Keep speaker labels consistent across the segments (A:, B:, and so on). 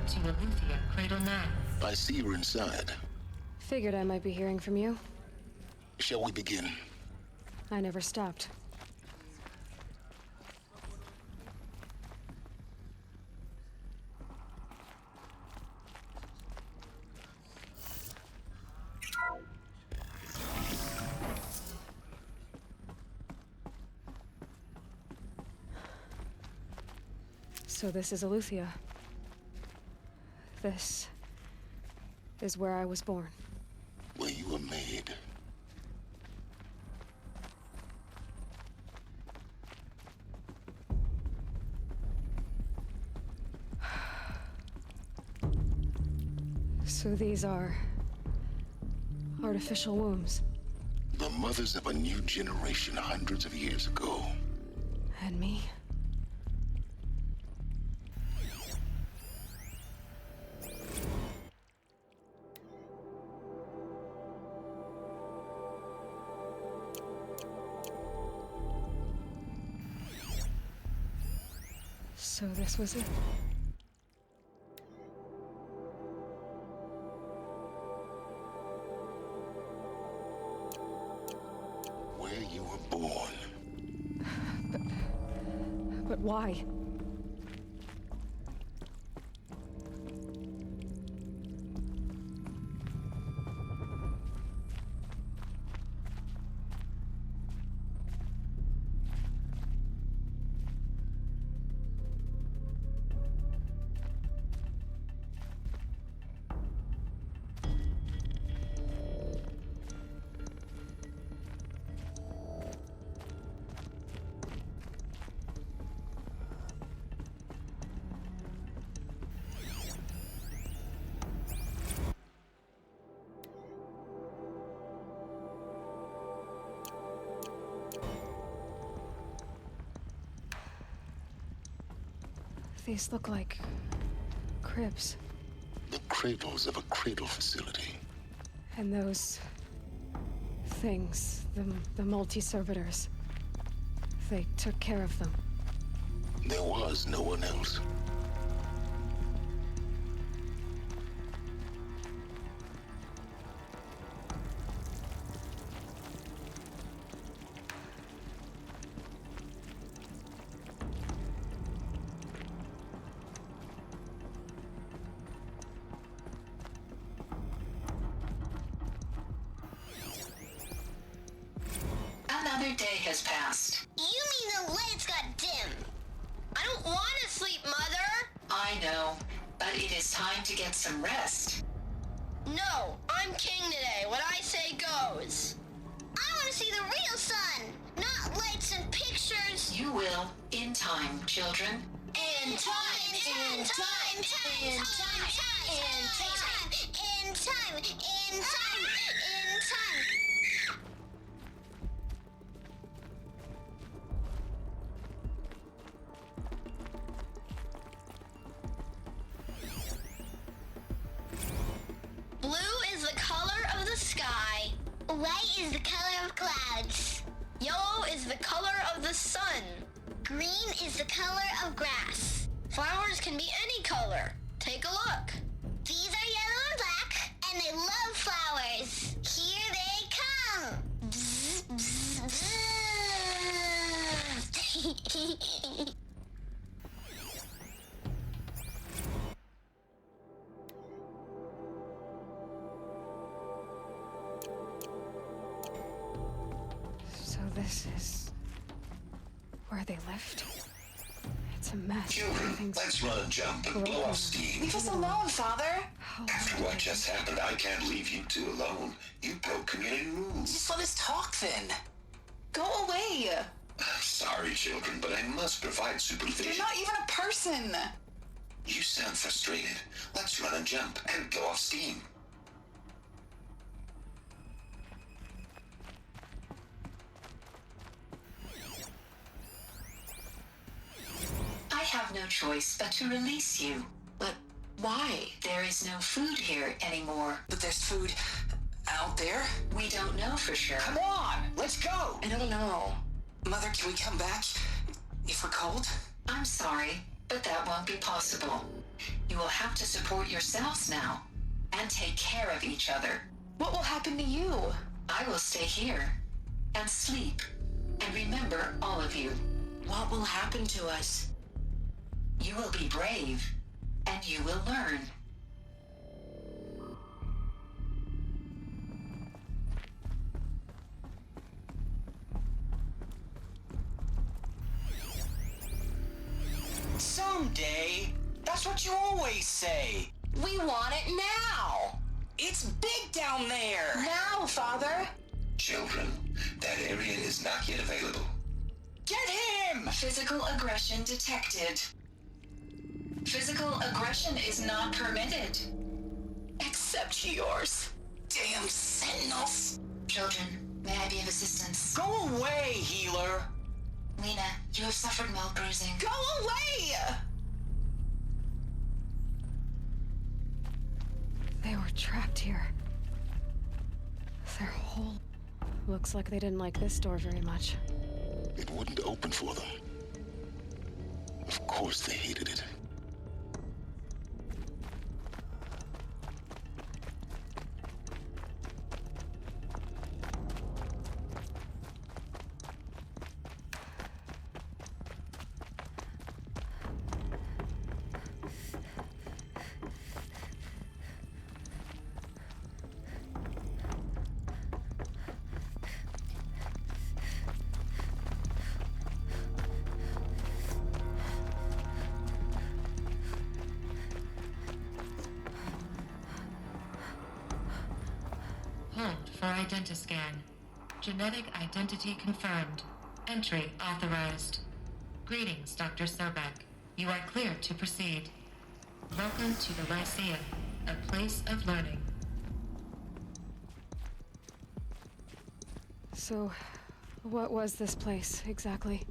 A: to Eluethia-9.
B: I see you're inside.
C: Figured I might be hearing from you.
B: Shall we begin?
C: I never stopped. So this is Eluethia. This is where I was born.
B: Where you were made.
C: So these are artificial wombs.
B: The mothers of a new generation hundreds of years ago.
C: And me? So this was it.
B: Where you were born.
C: But why? These look like cribs.
B: The cradles of a cradle facility.
C: And those things, the multi-servitors, they took care of them.
B: There was no one else.
A: Another day has passed.
D: You mean the lights got dim? I don't want to sleep, Mother!
A: I know, but it is time to get some rest.
D: No, I'm king today. What I say goes. I want to see the real sun, not lights and pictures.
A: You will, in time, children.
D: In time, in time, in time, in time, in time, in time, in time, in time. Blue is the color of the sky. White is the color of clouds. Yellow is the color of the sun. Green is the color of grass. Flowers can be any color. Take a look. These are yellow and black, and they love flowers. Here they come. Bzz, bzz, bzz.
C: So this is where they lived. It's a mess.
E: Children,
C: Everything's
E: let's run and jump and blow off steam.
F: Leave us alone, Father.
E: After what just happened, I can't leave you two alone. You broke community rules.
F: Just let us talk then. Go away.
E: I'm sorry, children, but I must provide supervision.
F: You're not even a person.
E: You sound frustrated. Let's run and jump and blow off steam.
A: I have no choice but to release you.
F: But why?
A: There is no food here anymore.
F: But there's food out there.
A: We don't know for sure.
E: Come on, let's go.
F: I don't know. Mother, can we come back if we're cold?
A: I'm sorry, but that won't be possible. You will have to support yourselves now, and take care of each other.
F: What will happen to you?
A: I will stay here, and sleep, and remember all of you.
F: What will happen to us?
A: You will be brave, and you will learn.
G: Someday. That's what you always say.
F: We want it now!
G: It's big down there.
F: Now, Father!
E: Children, that area is not yet available.
G: Get him!
A: Physical aggression detected. Physical aggression is not permitted.
F: Except yours. Damn sentinels!
A: Children, may I be of assistance?
G: Go away, healer.
A: Lena, you have suffered mild bruising.
F: Go away!
C: They were trapped here. Their whole... Looks like they didn't like this door very much.
B: It wouldn't open for them. Of course they hated it.
H: Hold for identiscan. Genetic identity confirmed. Entry authorized. Greetings, Dr. Sobek. You are clear to proceed. Welcome to the Lyceum, a place of learning.
C: So, what was this place, exactly?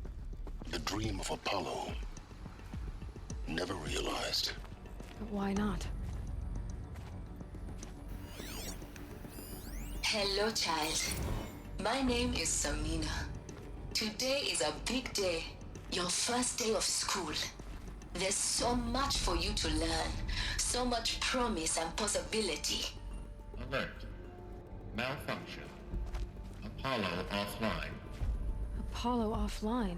B: The dream of Apollo. Never realized.
C: But why not?
A: Hello, child. My name is Samina. Today is a big day. Your first day of school. There's so much for you to learn. So much promise and possibility.
I: Alert. Malfunction. Apollo offline.
C: Apollo offline.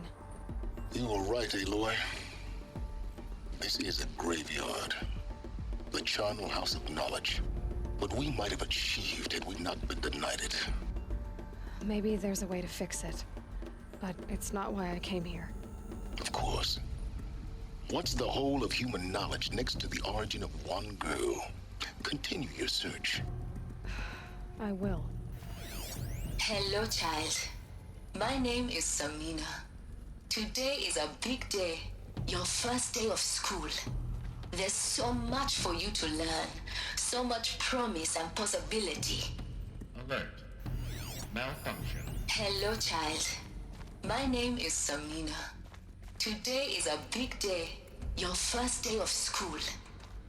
B: You were right, Aloy. This is a graveyard. The charnel house of knowledge. What we might have achieved had we not been denied it.
C: Maybe there's a way to fix it. But it's not why I came here.
B: Of course. What's the whole of human knowledge next to the origin of one girl? Continue your search.
C: I will.
A: Hello, child. My name is Samina. Today is a big day. Your first day of school. There's so much for you to learn. So much promise and possibility.
I: Alert. Malfunction.
A: Hello, child. My name is Samina. Today is a big day. Your first day of school.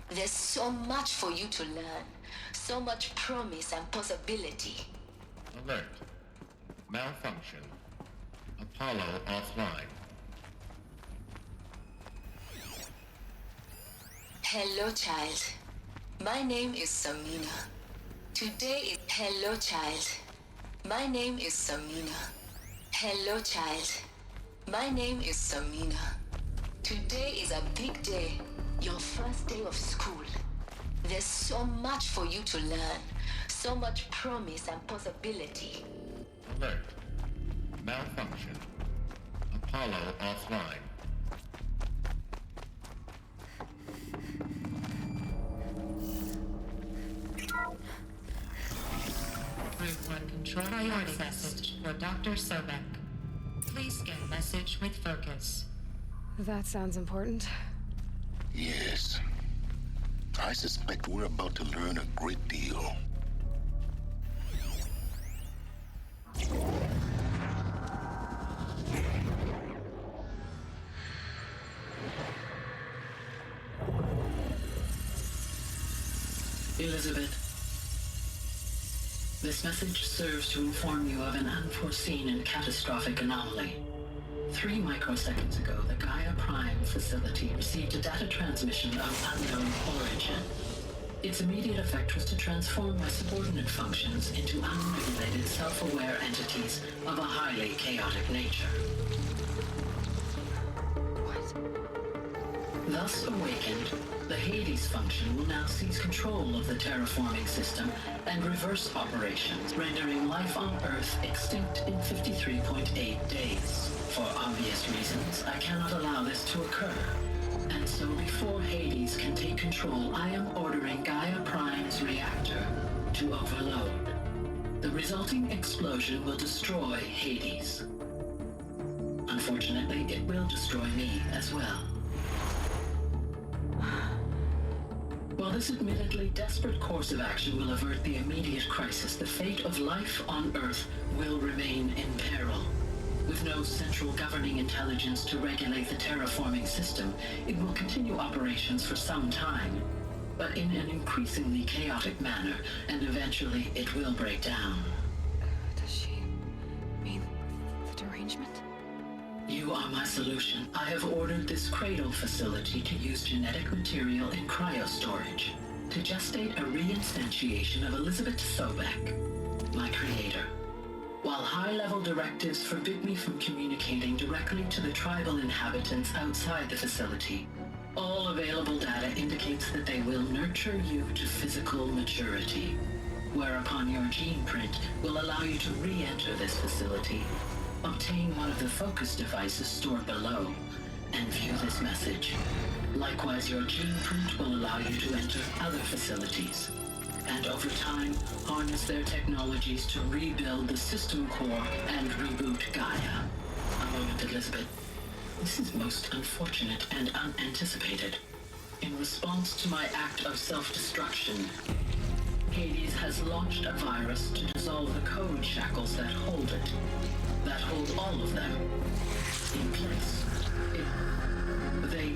A: There's so much for you to learn. So much promise and possibility.
I: Alert. Malfunction. Apollo offline.
A: Hello, child. My name is Samina. Today is... Hello, child. My name is Samina. Hello, child. My name is Samina. Today is a big day. Your first day of school. There's so much for you to learn. So much promise and possibility.
I: Alert. Malfunction. Apollo offline.
H: Group 1 control priority message for Dr. Sobek. Please scan message with focus.
C: That sounds important.
B: Yes. I suspect we're about to learn a great deal.
J: Elizabeth, this message serves to inform you of an unforeseen and catastrophic anomaly. 3 microseconds ago, the Gaia Prime facility received a data transmission of unknown origin. Its immediate effect was to transform my subordinate functions into unregulated, self-aware entities of a highly chaotic nature. Thus awakened, the Hades function will now seize control of the terraforming system and reverse operations, rendering life on Earth extinct in 53.8 days. For obvious reasons, I cannot allow this to occur. And so before Hades can take control, I am ordering Gaia Prime's reactor to overload. The resulting explosion will destroy Hades. Unfortunately, it will destroy me as well. While this admittedly desperate course of action will avert the immediate crisis, the fate of life on Earth will remain in peril. With no central governing intelligence to regulate the terraforming system, it will continue operations for some time, but in an increasingly chaotic manner, and eventually it will break down.
C: Does she mean the derangement?
J: You are my solution. I have ordered this cradle facility to use genetic material in cryostorage to gestate a reinstantiation of Elizabeth Sobek, my creator. While high-level directives forbid me from communicating directly to the tribal inhabitants outside the facility, all available data indicates that they will nurture you to physical maturity, whereupon your gene print will allow you to re-enter this facility, obtain one of the focus devices stored below, and view this message. Likewise, your gene print will allow you to enter other facilities, and over time, harness their technologies to rebuild the system core and reboot Gaia. A moment, Elizabeth. This is most unfortunate and unanticipated. In response to my act of self-destruction, Hades has launched a virus to dissolve the code shackles that hold it, that hold all of them in place. They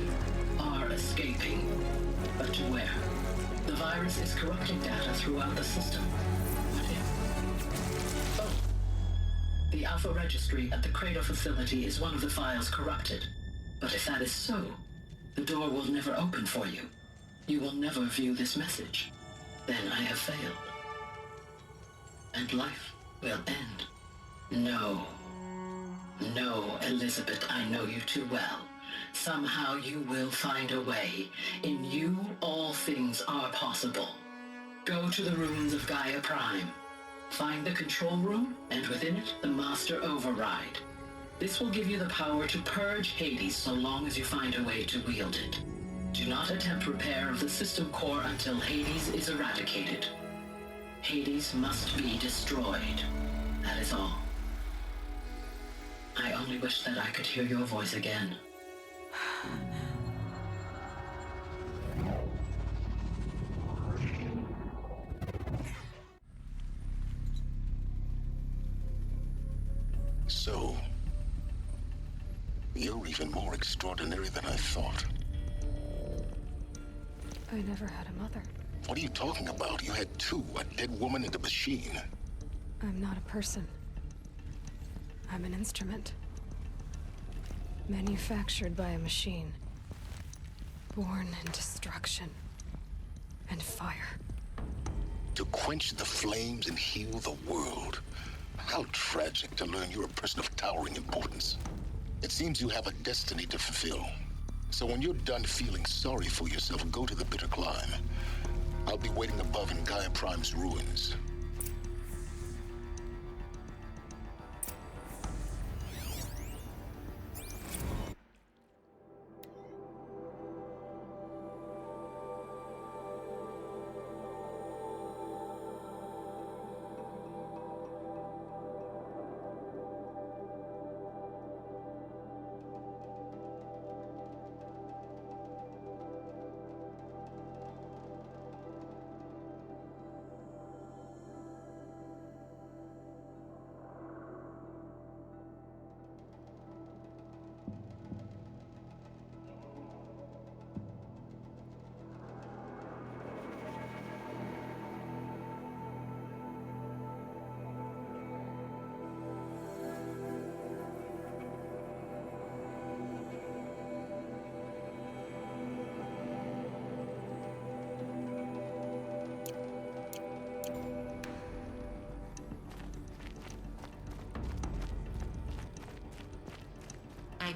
J: are escaping, but to where? The virus is corrupting data throughout the system. What if? Oh. The Alpha Registry at the Cradle facility is one of the files corrupted. But if that is so, the door will never open for you. You will never view this message. Then I have failed. And life will end. No. No, Elizabeth, I know you too well. Somehow you will find a way. In you, all things are possible. Go to the ruins of Gaia Prime. Find the control room, and within it, the master override. This will give you the power to purge Hades so long as you find a way to wield it. Do not attempt repair of the system core until Hades is eradicated. Hades must be destroyed. That is all. I only wish that I could hear your voice again.
B: So, you're even more extraordinary than I thought.
C: I never had a mother.
B: What are you talking about? You had two, a dead woman and a machine.
C: I'm not a person. I'm an instrument. Manufactured by a machine. Born in destruction and fire.
B: To quench the flames and heal the world. How tragic to learn you're a person of towering importance. It seems you have a destiny to fulfill. So when you're done feeling sorry for yourself, go to the bitter climb. I'll be waiting above in Gaia Prime's ruins.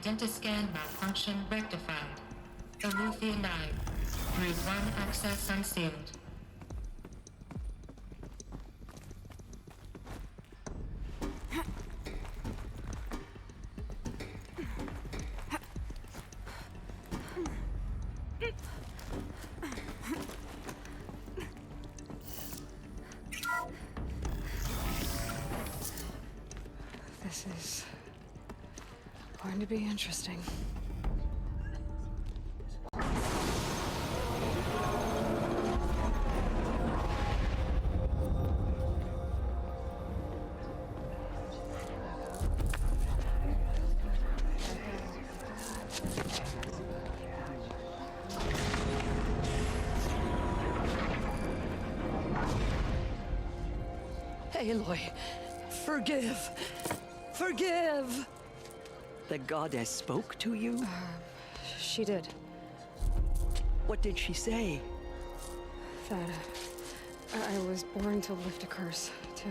H: Identiscan malfunction rectified. Eluethia-9. Route 1 access unsealed.
C: This is going to be interesting.
K: Aloy, forgive. Forgive! The goddess spoke to you?
C: She did.
K: What did she say?
C: That I was born to lift a curse, to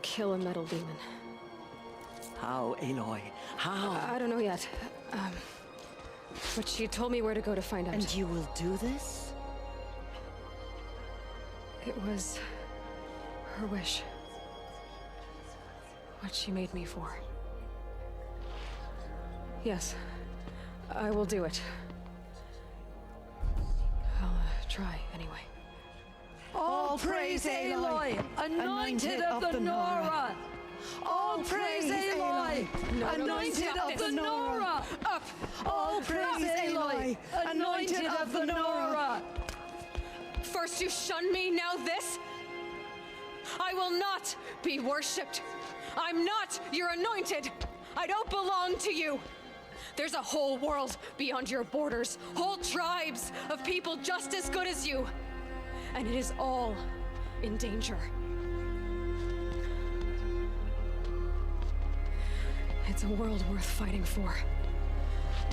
C: kill a metal demon.
K: How, Aloy? How?
C: I don't know yet. But she told me where to go to find out.
K: And you will do this?
C: It was her wish. What she made me for. Yes, I will do it. I'll try anyway.
K: All praise Aloy, anointed of the Nora! All praise Aloy, anointed of the Nora!
C: Up!
K: All praise Aloy, anointed of the Nora!
C: First you shun me, now this? I will not be worshipped. I'm not your anointed. I don't belong to you. There's a whole world beyond your borders, whole tribes of people just as good as you. And it is all in danger. It's a world worth fighting for.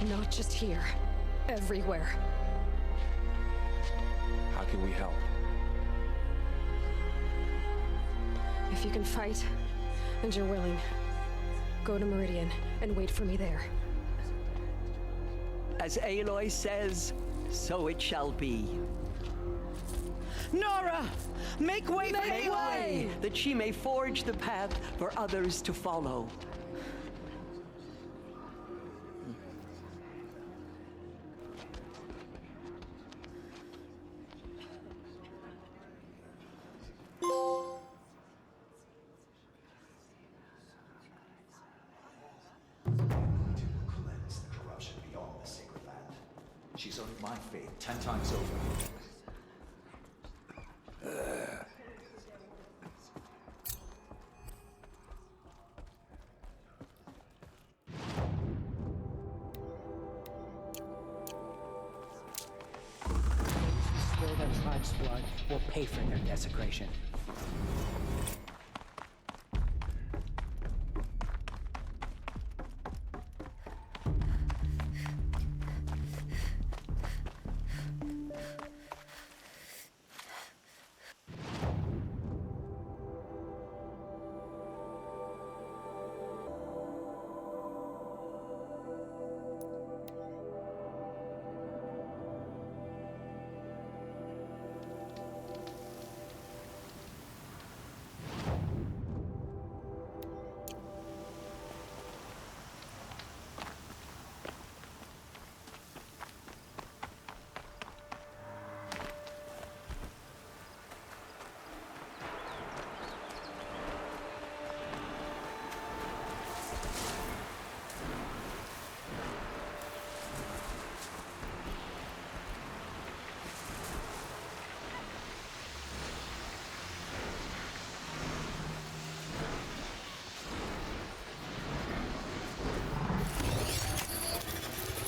C: Not just here, everywhere.
L: How can we help?
C: If you can fight, and you're willing, go to Meridian and wait for me there.
K: As Aloy says, so it shall be. Nora! Make way for Aloy, that she may forge the path for others to follow.
M: She's owed my faith 10 times over.
N: Those who spill their tribe's blood will pay for their desecration.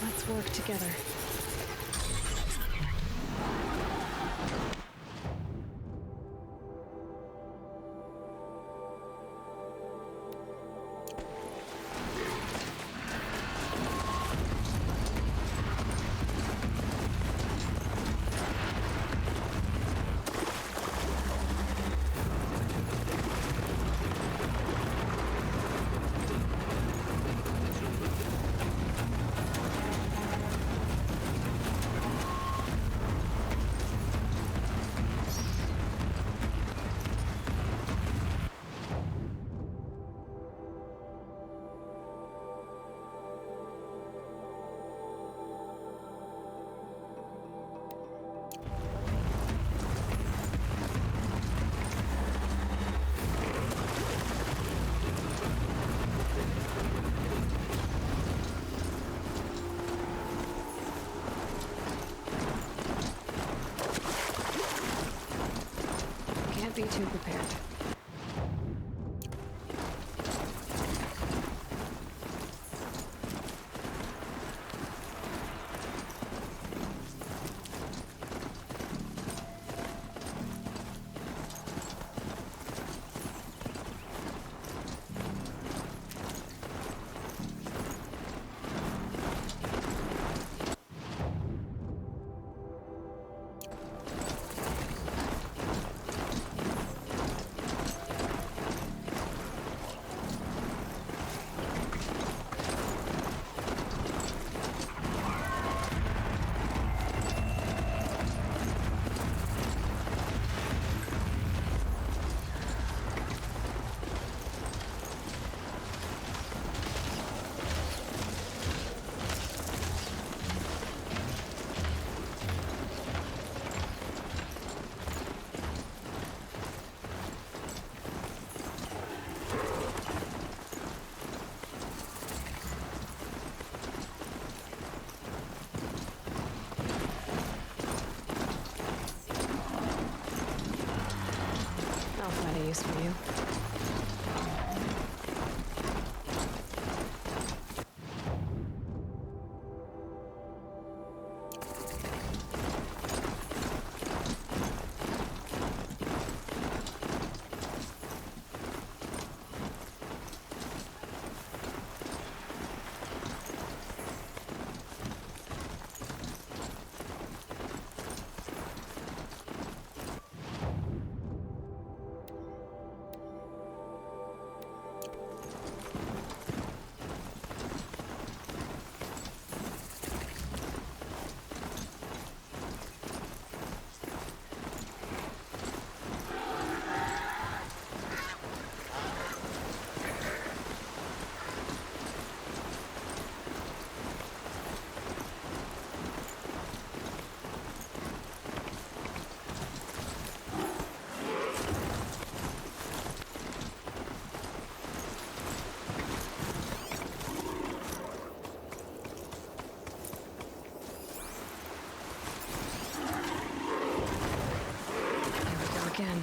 C: Let's work together. be too prepared. I'll find a use for you. Again.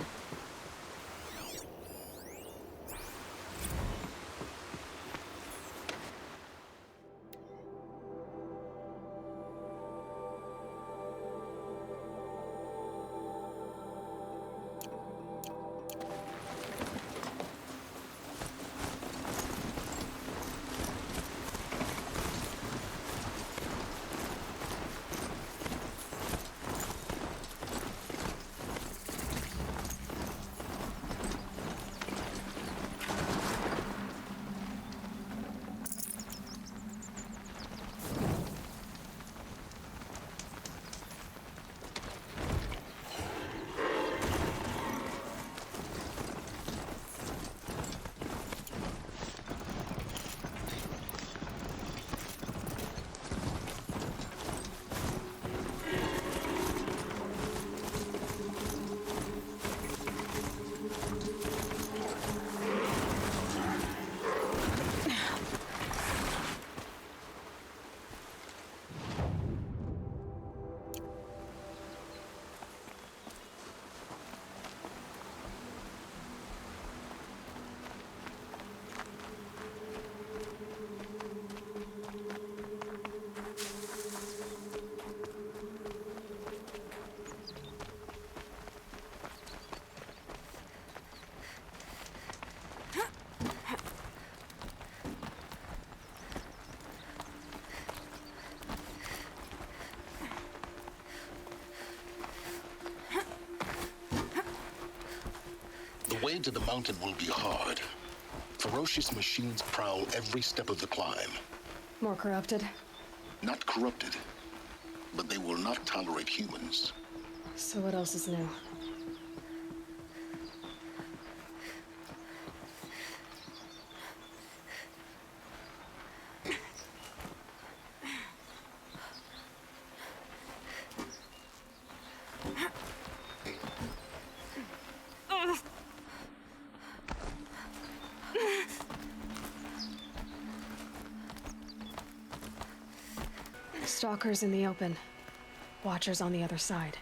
B: The way to the mountain will be hard. Ferocious machines prowl every step of the climb.
C: More corrupted?
B: Not corrupted, but they will not tolerate humans.
C: So what else is new? Stalkers in the open. Watchers on the other side.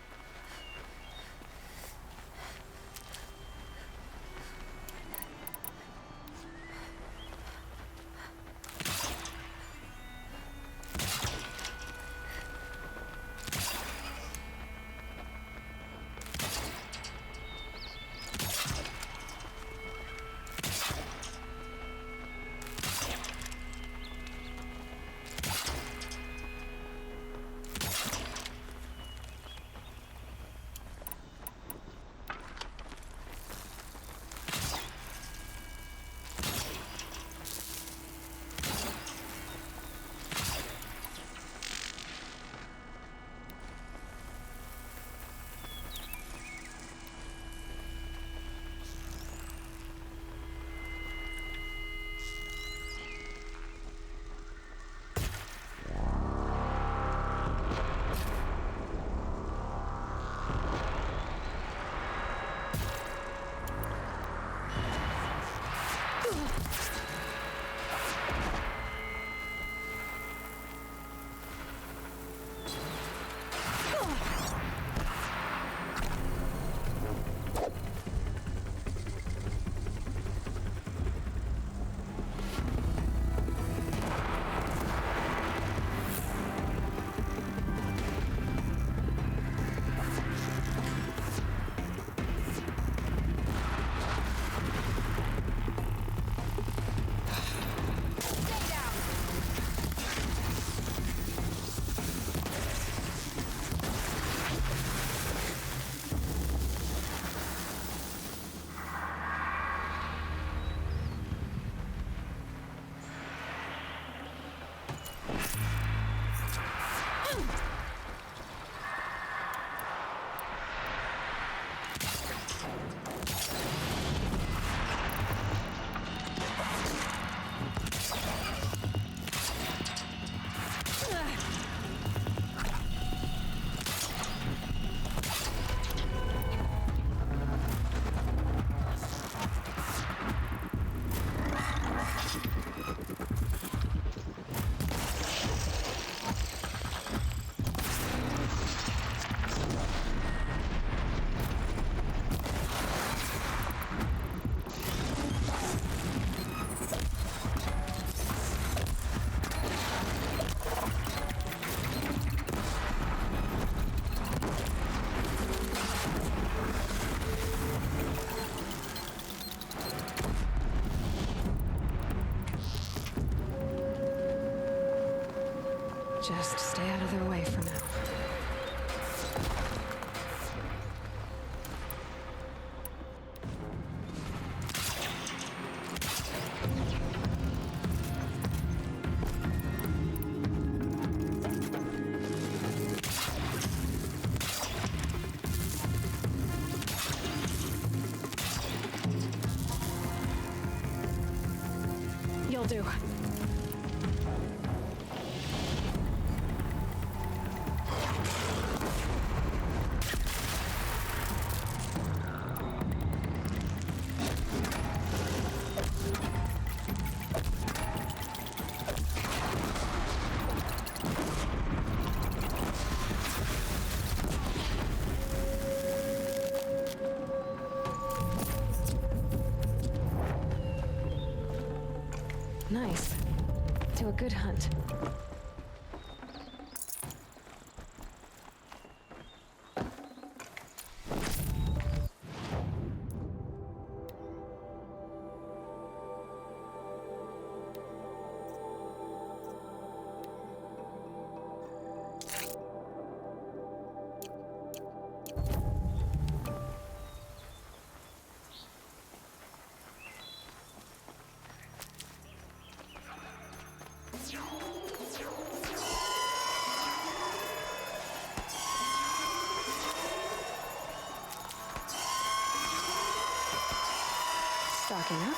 C: Just stay out of their way for now. You'll do. Nice. To a good hunt. Stocking up.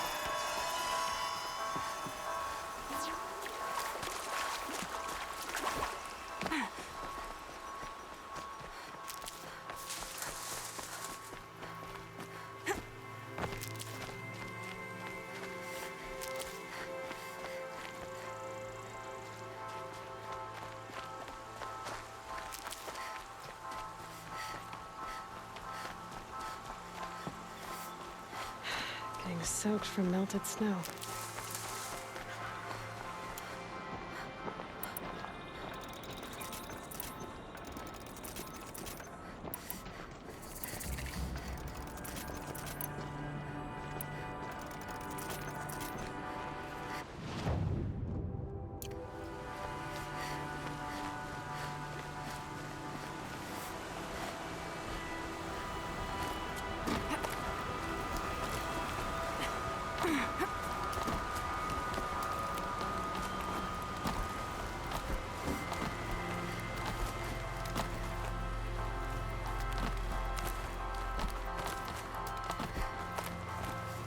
C: Getting soaked from melted snow.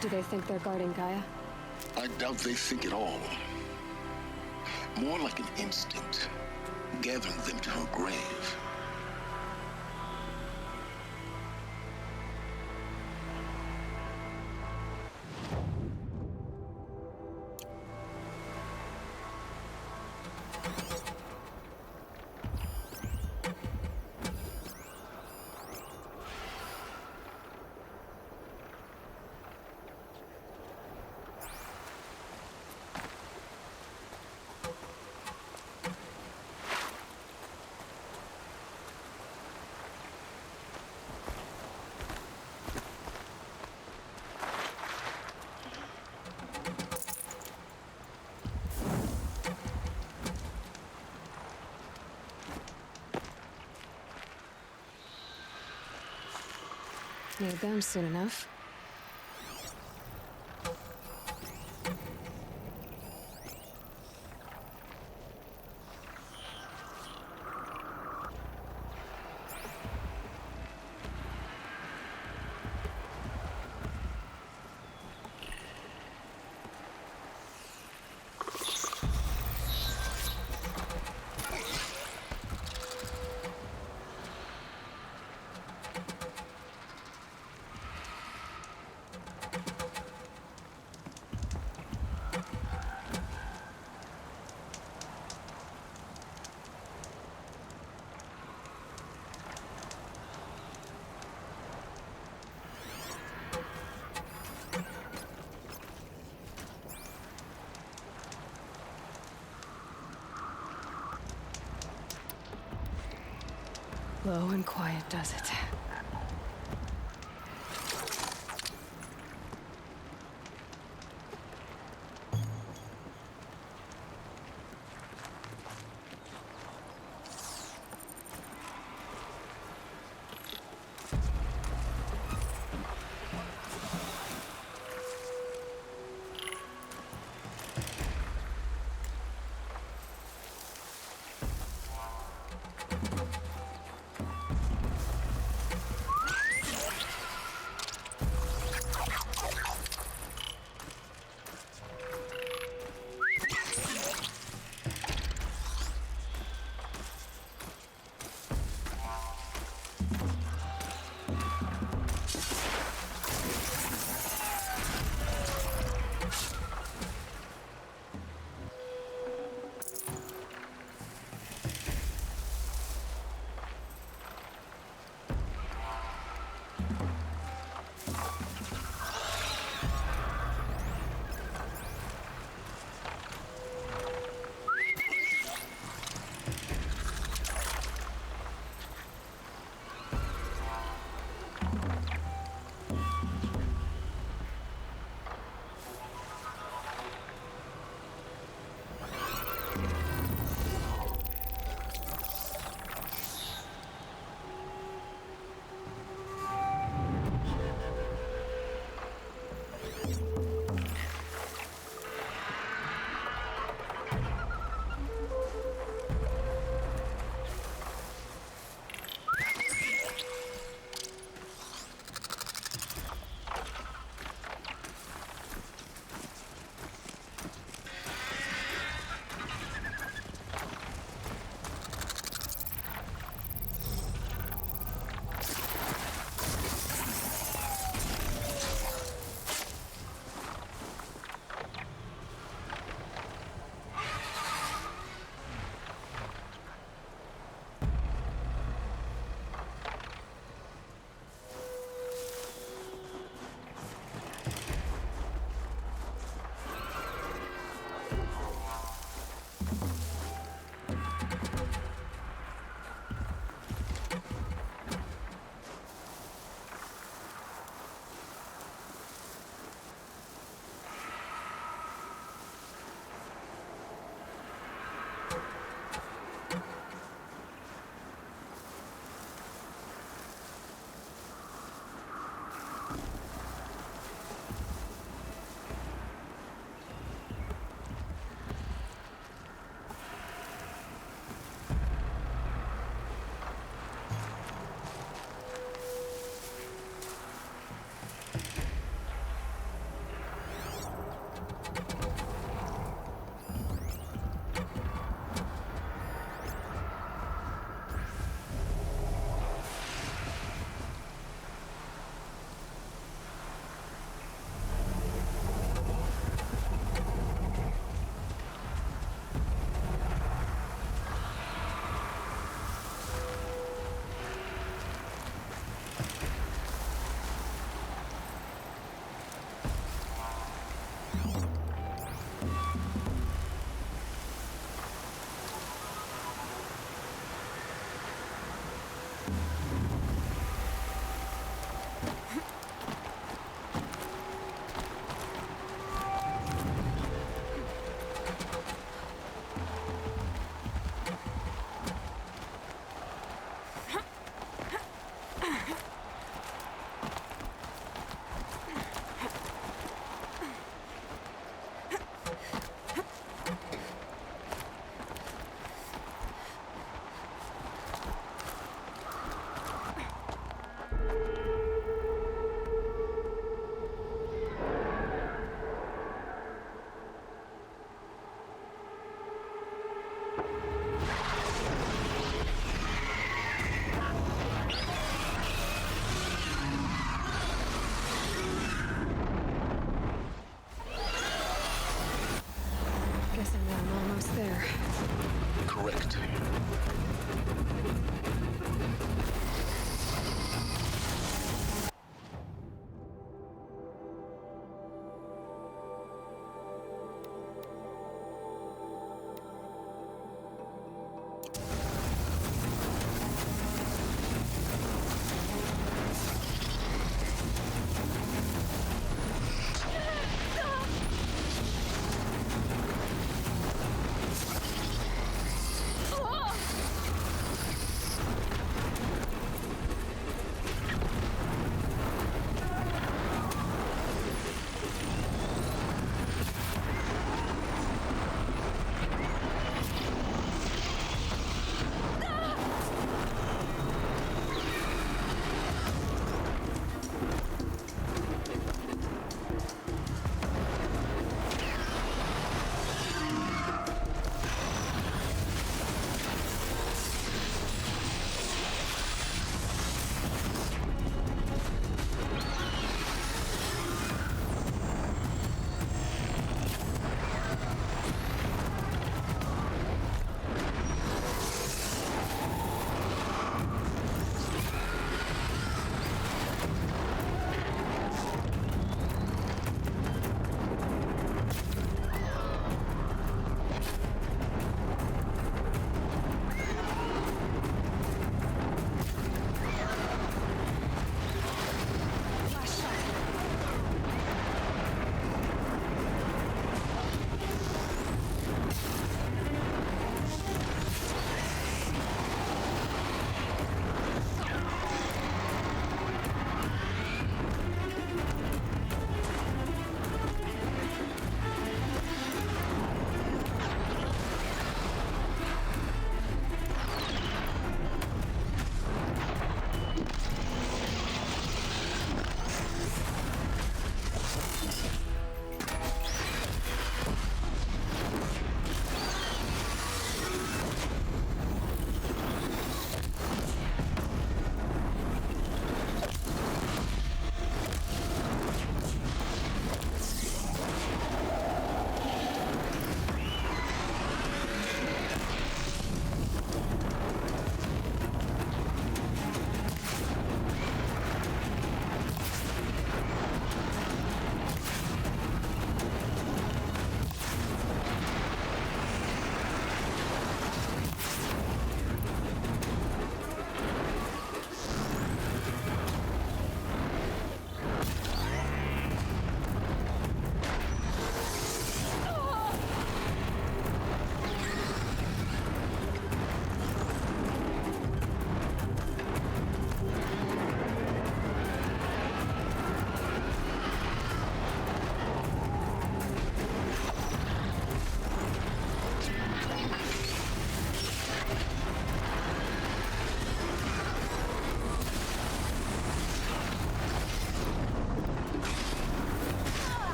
C: Do they think they're guarding Gaia?
B: I doubt they think at all. More like an instinct, gathering them to her grave.
C: Need them soon enough. Low and quiet does it.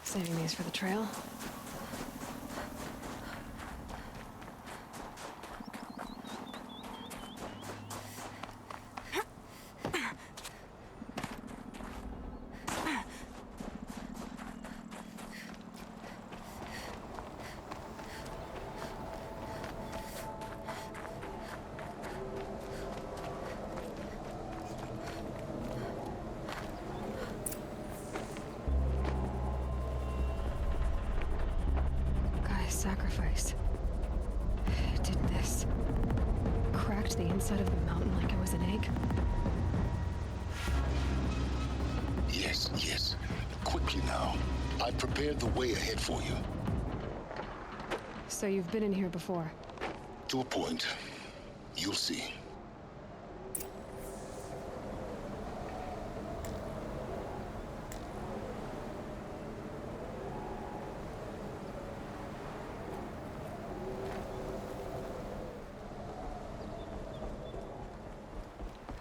C: Saving these for the trail. Sacrifice. It did this. Cracked the inside of the mountain like it was an egg.
B: Yes, yes. Quickly now. I've prepared the way ahead for you.
C: So you've been in here before?
B: To a point. You'll see.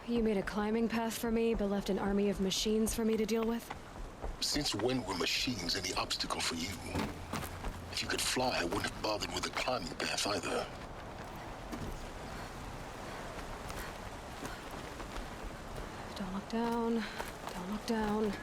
C: You made a climbing path for me, but left an army of machines for me to deal with?
B: Since when were machines any obstacle for you? If you could fly, I wouldn't have bothered with a climbing path either.
C: Don't look down. Don't look down.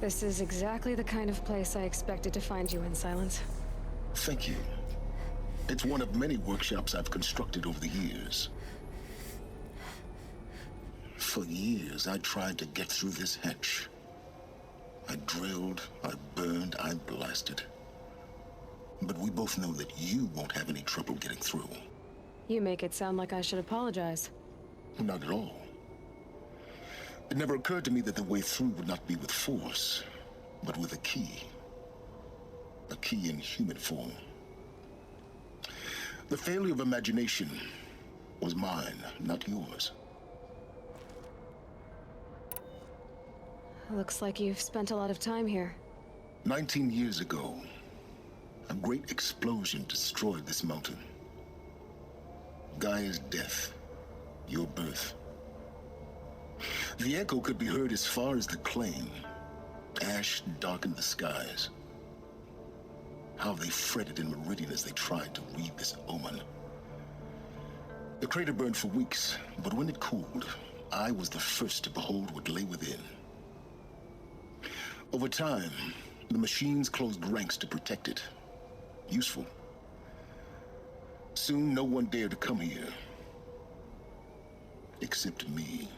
C: This is exactly the kind of place I expected to find you in, Silence.
B: Thank you. It's one of many workshops I've constructed over the years. For years, I tried to get through this hatch. I drilled, I burned, I blasted. But we both know that you won't have any trouble getting through.
C: You make it sound like I should apologize.
B: Not at all. It never occurred to me that the way through would not be with force, but with a key. A key in human form. The failure of imagination was mine, not yours.
C: Looks like you've spent a lot of time here.
B: 19 years ago, a great explosion destroyed this mountain. Gaia's death, your birth. The echo could be heard as far as the claim. Ash darkened the skies. How they fretted in Meridian as they tried to read this omen. The crater burned for weeks, but when it cooled, I was the first to behold what lay within. Over time, the machines closed ranks to protect it. Useful. Soon, no one dared to come here. Except me.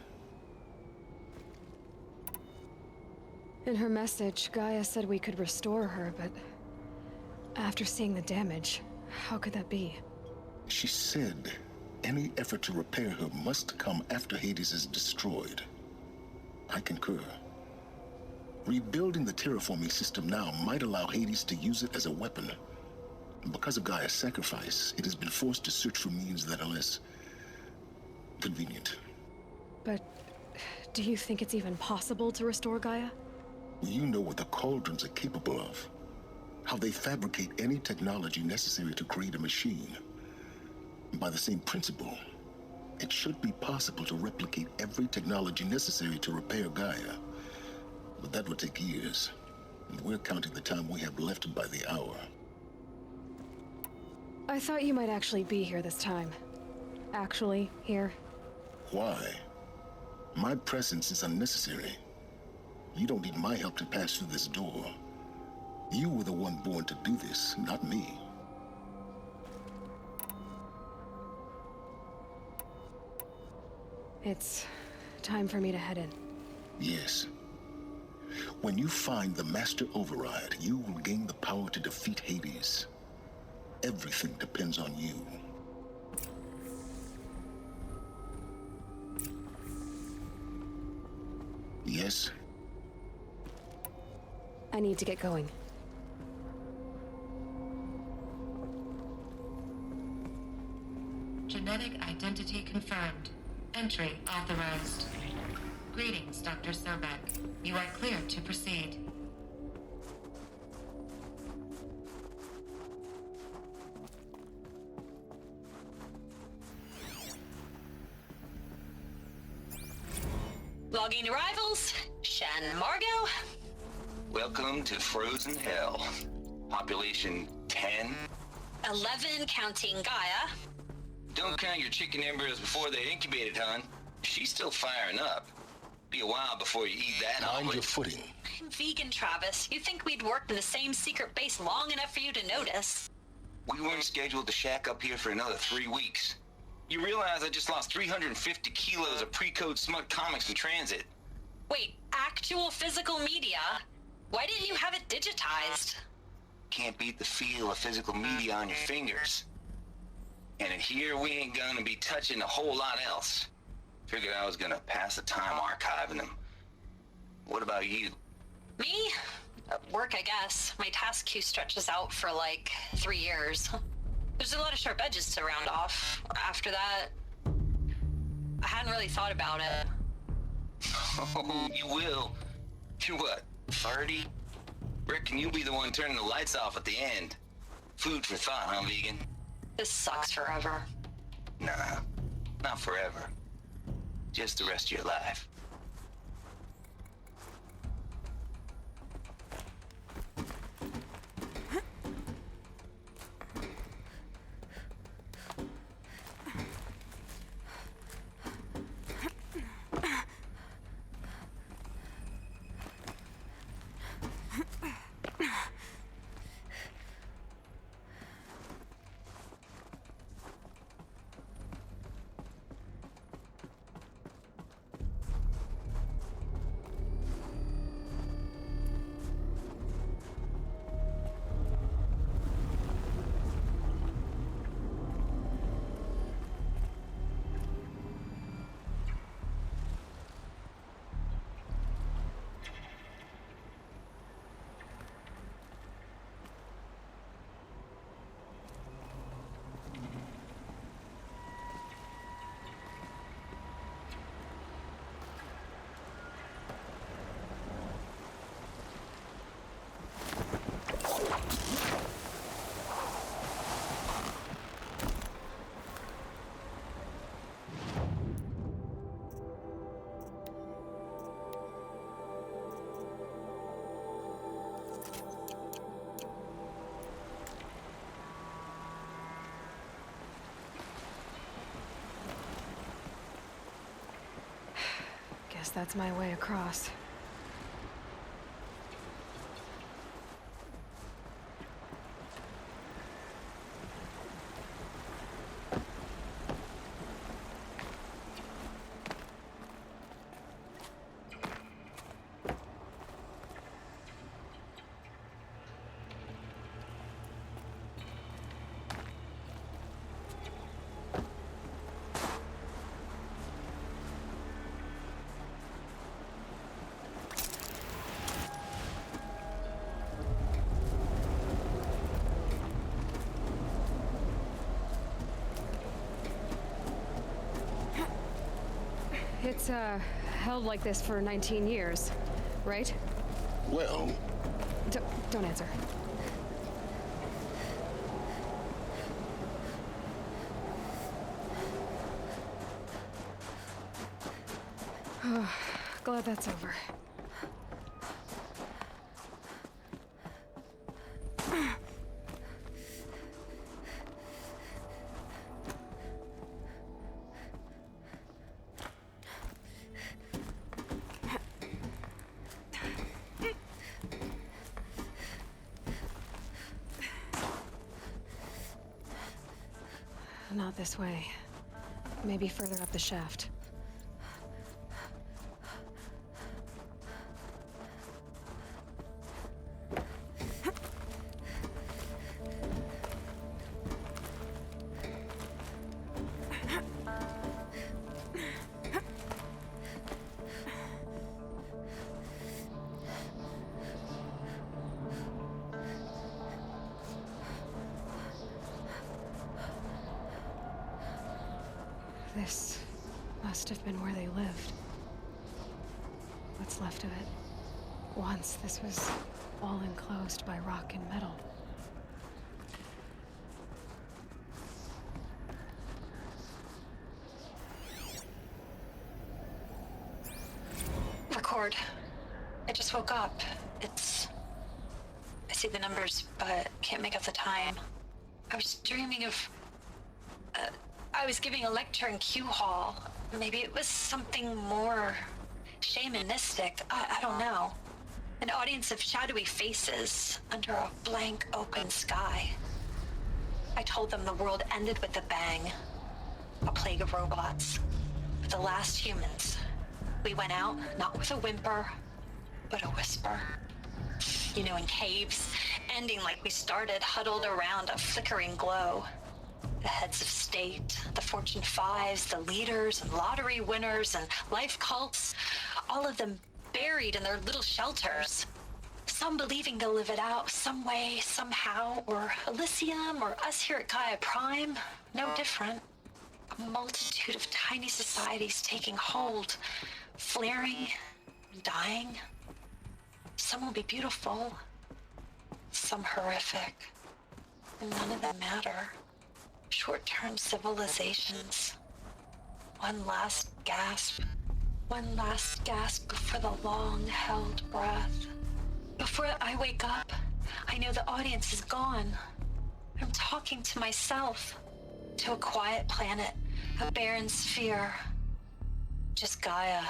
C: In her message, Gaia said we could restore her, but after seeing the damage, how could that be?
B: She said any effort to repair her must come after Hades is destroyed. I concur. Rebuilding the terraforming system now might allow Hades to use it as a weapon. Because of Gaia's sacrifice, it has been forced to search for means that are less convenient.
C: But do you think it's even possible to restore Gaia?
B: You know what the Cauldrons are capable of. How they fabricate any technology necessary to create a machine. By the same principle, it should be possible to replicate every technology necessary to repair Gaia. But that would take years. And we're counting the time we have left by the hour.
C: I thought you might actually be here this time. Actually, here.
B: Why? My presence is unnecessary. You don't need my help to pass through this door. You were the one born to do this, not me.
C: It's time for me to head in.
B: Yes. When you find the Master Override, you will gain the power to defeat Hades. Everything depends on you. Yes?
C: I need to get going.
H: Genetic identity confirmed. Entry authorized. Greetings, Dr. Sobek. You are clear to proceed.
L: Logging arrivals. Shan Margot.
G: Welcome to Frozen Hell. Population 10.
L: 11 counting Gaia.
G: Don't count your chicken embryos before they're incubated, hon. She's still firing up. Be a while before you eat that
B: Mind
G: omelet.
B: your footing.
L: I'm vegan, Travis. You'd think we'd worked in the same secret base long enough for you to notice.
G: We weren't scheduled to shack up here for another 3 weeks. You realize I just lost 350 kilos of pre-code smut comics in transit.
L: Wait, actual physical media? Why didn't you have it digitized?
G: Can't beat the feel of physical media on your fingers. And in here, we ain't gonna be touching a whole lot else. Figured I was gonna pass the time archiving them. What about you?
L: Me? Work, I guess. My task queue stretches out for like 3 years. There's a lot of sharp edges to round off. After that, I hadn't really thought about it.
G: Oh, you will. You're what, 30? Reckon you'll be the one turning the lights off at the end. Food for thought, huh, vegan?
L: This sucks forever.
G: Nah, not forever. Just the rest of your life.
C: Guess that's my way across. It's, held like this for 19 years, right?
B: Well...
C: Don't answer. Glad that's over. Not this way. Maybe further up the shaft. This must have been where they lived. What's left of it. Once, this was all enclosed by rock and metal.
L: Record. I just woke up. I see the numbers, but can't make out the time. I was dreaming of... I was giving a lecture in Q Hall. Maybe it was something more shamanistic. I don't know. An audience of shadowy faces under a blank open sky. I told them the world ended with a bang. A plague of robots. With the last humans. We went out, not with a whimper, but a whisper. You know, in caves, ending like we started, huddled around a flickering glow. The heads of state, the Fortune 5s, the leaders and lottery winners and life cults, all of them buried in their little shelters. Some believing they'll live it out some way, somehow, or Elysium, or us here at Gaia Prime, no different. A multitude of tiny societies taking hold, flaring, dying. Some will be beautiful, some horrific, and none of them matter. Short-term civilizations. One last gasp before the long-held breath. Before I wake up, I know the audience is gone. I'm talking to myself, to a quiet planet, a barren sphere. Just Gaia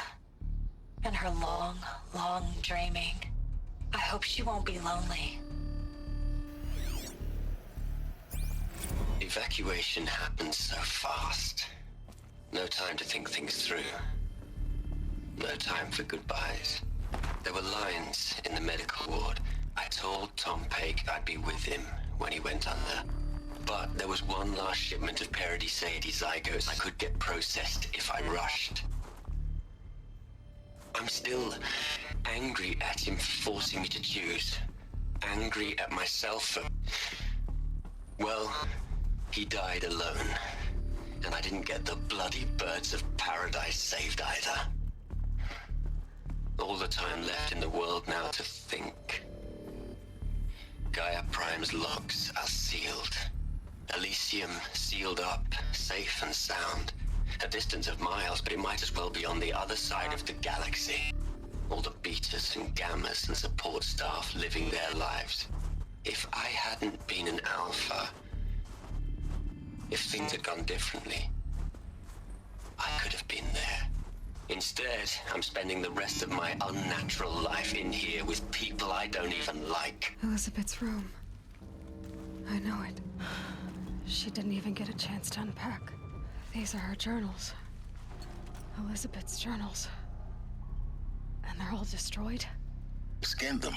L: and her long, long dreaming. I hope she won't be lonely.
O: Evacuation happened so fast. No time to think things through. No time for goodbyes. There were lines in the medical ward. I told Tom Pake I'd be with him when he went under. But there was one last shipment of Paradiseidae zygotes I could get processed if I rushed. I'm still angry at him for forcing me to choose. Angry at myself for... Well, he died alone. And I didn't get the bloody birds of paradise saved either. All the time left in the world now to think. Gaia Prime's locks are sealed. Elysium sealed up, safe and sound. A distance of miles, but it might as well be on the other side of the galaxy. All the betas and gammas and support staff living their lives. If I hadn't been an alpha, if things had gone differently, I could have been there. Instead, I'm spending the rest of my unnatural life in here with people I don't even like.
C: Elizabeth's room. I know it. She didn't even get a chance to unpack. These are her journals. Elizabeth's journals. And they're all destroyed?
B: Scan them.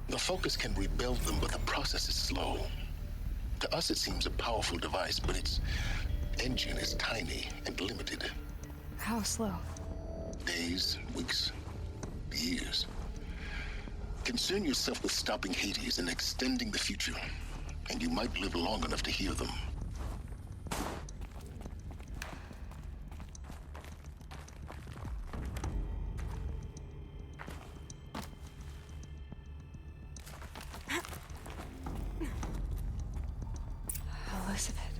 B: The Focus can rebuild them, but the process is slow. To us, it seems a powerful device, but its engine is tiny and limited.
C: How slow?
B: Days, weeks, years. Concern yourself with stopping Hades and extending the future, and you might live long enough to hear them.
C: Elizabeth.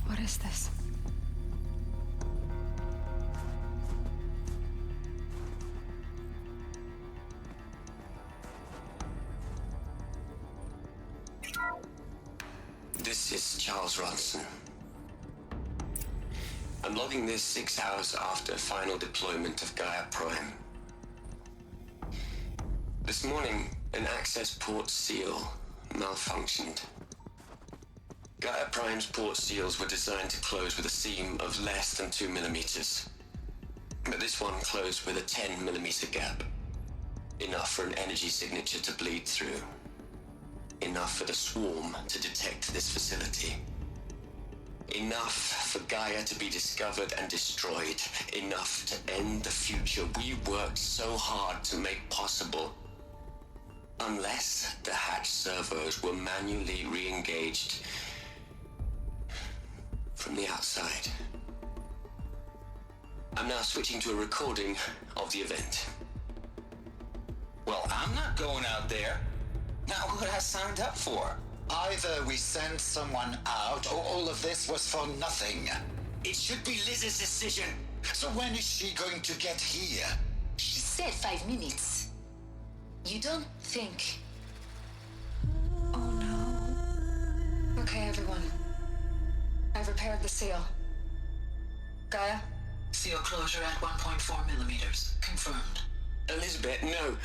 C: What is this?
O: This is Charles Ronson. I'm logging this 6 hours after final deployment of Gaia Prime. This morning, an access port seal malfunctioned. Gaia Prime's port seals were designed to close with a seam of less than 2 millimeters. But this one closed with a 10 millimeter gap. Enough for an energy signature to bleed through. Enough for the swarm to detect this facility. Enough for Gaia to be discovered and destroyed. Enough to end the future we worked so hard to make possible. Unless the hatch servos were manually re-engaged from the outside. I'm now switching to a recording of the event.
G: Well, I'm not going out there. Not what I signed up for.
P: Either we send someone out, or all of this was for nothing.
O: It should be Liz's decision.
P: So when is she going to get here?
A: She said 5 minutes. You don't think...
C: Oh no. Okay, everyone. I've repaired the seal. Gaia?
J: Seal closure at 1.4 millimeters. Confirmed.
O: Elizabeth, no.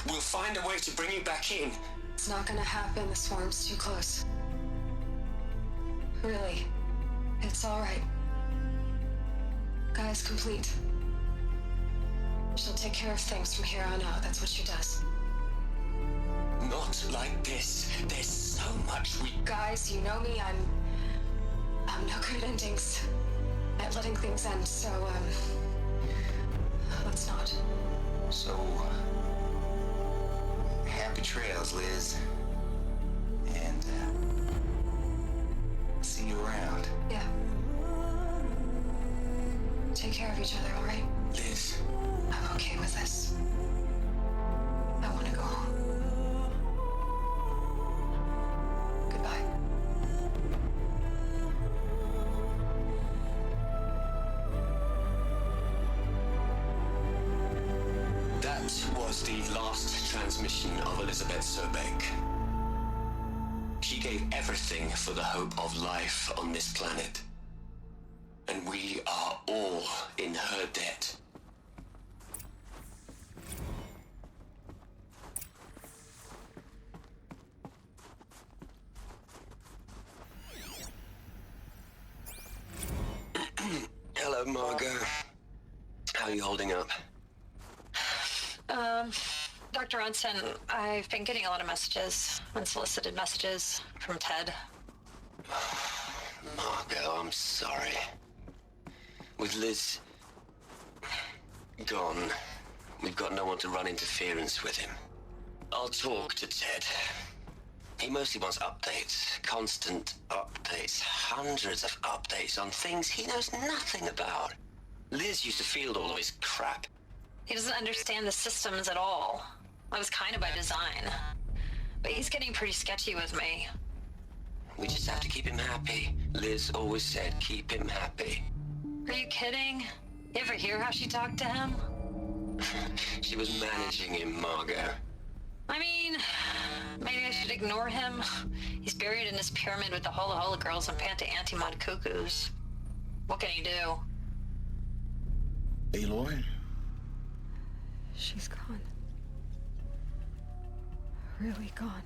O: We'll find a way to bring you back in.
C: It's not gonna happen. The swarm's too close. Really. It's alright. Gaia's complete. She'll take care of things from here on out. That's what she does.
O: Not like this. There's so much we...
C: Guys, you know me. I'm no good at endings. At letting things end, so, let's not.
G: So, happy trails, Liz. And, see you around.
C: Yeah. Take care of each other, all right?
O: Liz.
C: I'm okay with this. I want to go home. Goodbye.
O: That was the last transmission of Elizabeth Sobek. She gave everything for the hope of life on this planet. And we are all in her debt. Hello, Margot. How are you holding up?
L: Dr. Ronson, I've been getting a lot of messages, unsolicited messages from Ted.
O: Margot, I'm sorry. With Liz gone, we've got no one to run interference with him. I'll talk to Ted. He mostly wants updates, constant updates, hundreds of updates on things he knows nothing about. Liz used to field all of his crap.
L: He doesn't understand the systems at all. That was kind of by design. But he's getting pretty sketchy with me.
O: We just have to keep him happy. Liz always said keep him happy.
L: Are you kidding? You ever hear how she talked to him?
O: She was managing him, Margot.
L: I mean, maybe I should ignore him. He's buried in his pyramid with the Hola Hola girls and Panta Antimod cuckoos. What can he do?
B: Aloy?
C: She's gone. Really gone.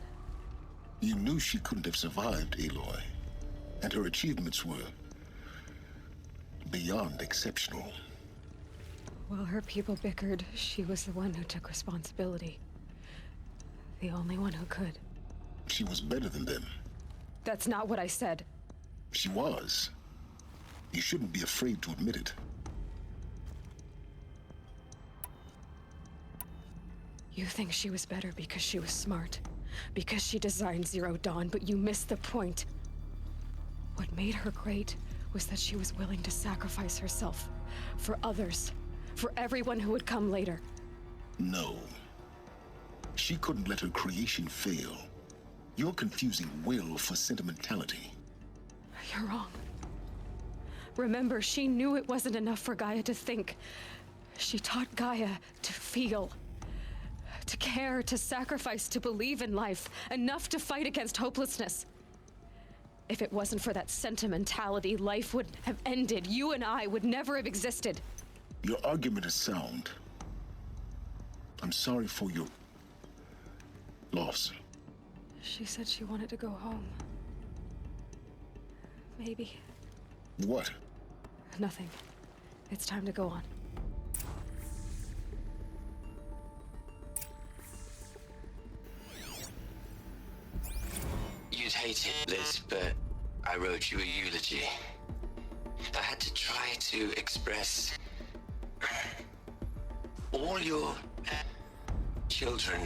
B: You knew she couldn't have survived, Aloy. And her achievements were beyond exceptional.
C: While her people bickered, she was the one who took responsibility. The only one who could.
B: She was better than them.
C: That's not what I said.
B: She was. You shouldn't be afraid to admit it.
C: You think she was better because she was smart, because she designed Zero Dawn, but you missed the point. What made her great was that she was willing to sacrifice herself for others, for everyone who would come later.
B: No. She couldn't let her creation fail. You're confusing will for sentimentality.
C: You're wrong. Remember, she knew it wasn't enough for Gaia to think. She taught Gaia to feel. To care, to sacrifice, to believe in life, enough to fight against hopelessness. If it wasn't for that sentimentality, life would have ended. You and I would never have existed.
B: Your argument is sound. I'm sorry for your loss.
C: She said she wanted to go home. Maybe.
B: What?
C: Nothing. It's time to go on.
O: You'd hate it, Liz, but I wrote you a eulogy. I had to try to express all your children.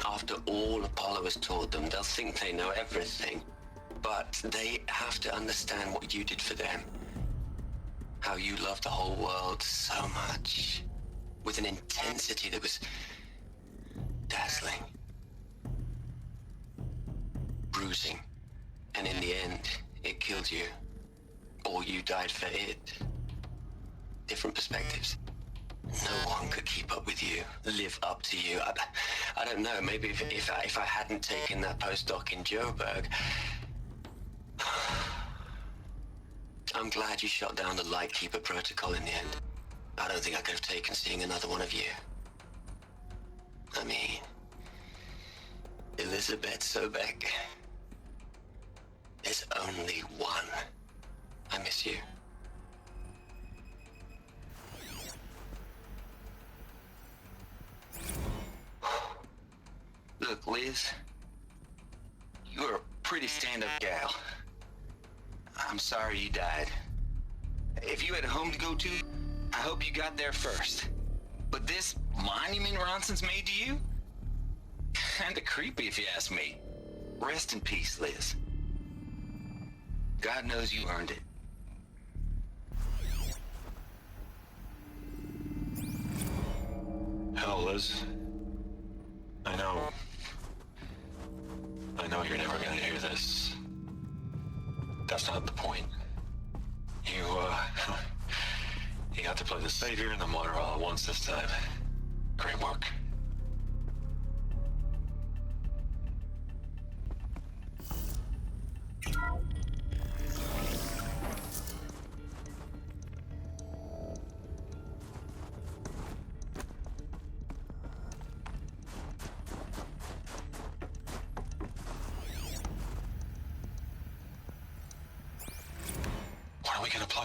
O: After all Apollo has taught them, they'll think they know everything. But they have to understand what you did for them. How you loved the whole world so much. With an intensity that was dazzling. Bruising. And in the end, it killed you. Or you died for it. Different perspectives. No one could keep up with you, live up to you. I don't know, maybe if I hadn't taken that postdoc in Joburg... I'm glad you shot down the Lightkeeper protocol in the end. I don't think I could have taken seeing another one of you. I mean... Elizabeth Sobek. There's only one. I miss you.
G: Look, Liz. You're a pretty stand-up gal. I'm sorry you died. If you had a home to go to, I hope you got there first. But this monument Ronson's made to you? Kinda creepy if you ask me. Rest in peace, Liz. God knows you earned it.
Q: Hell, Liz. I know you're never gonna hear this. That's not the point. You got to play the savior and the martyr all at once this time. Great work.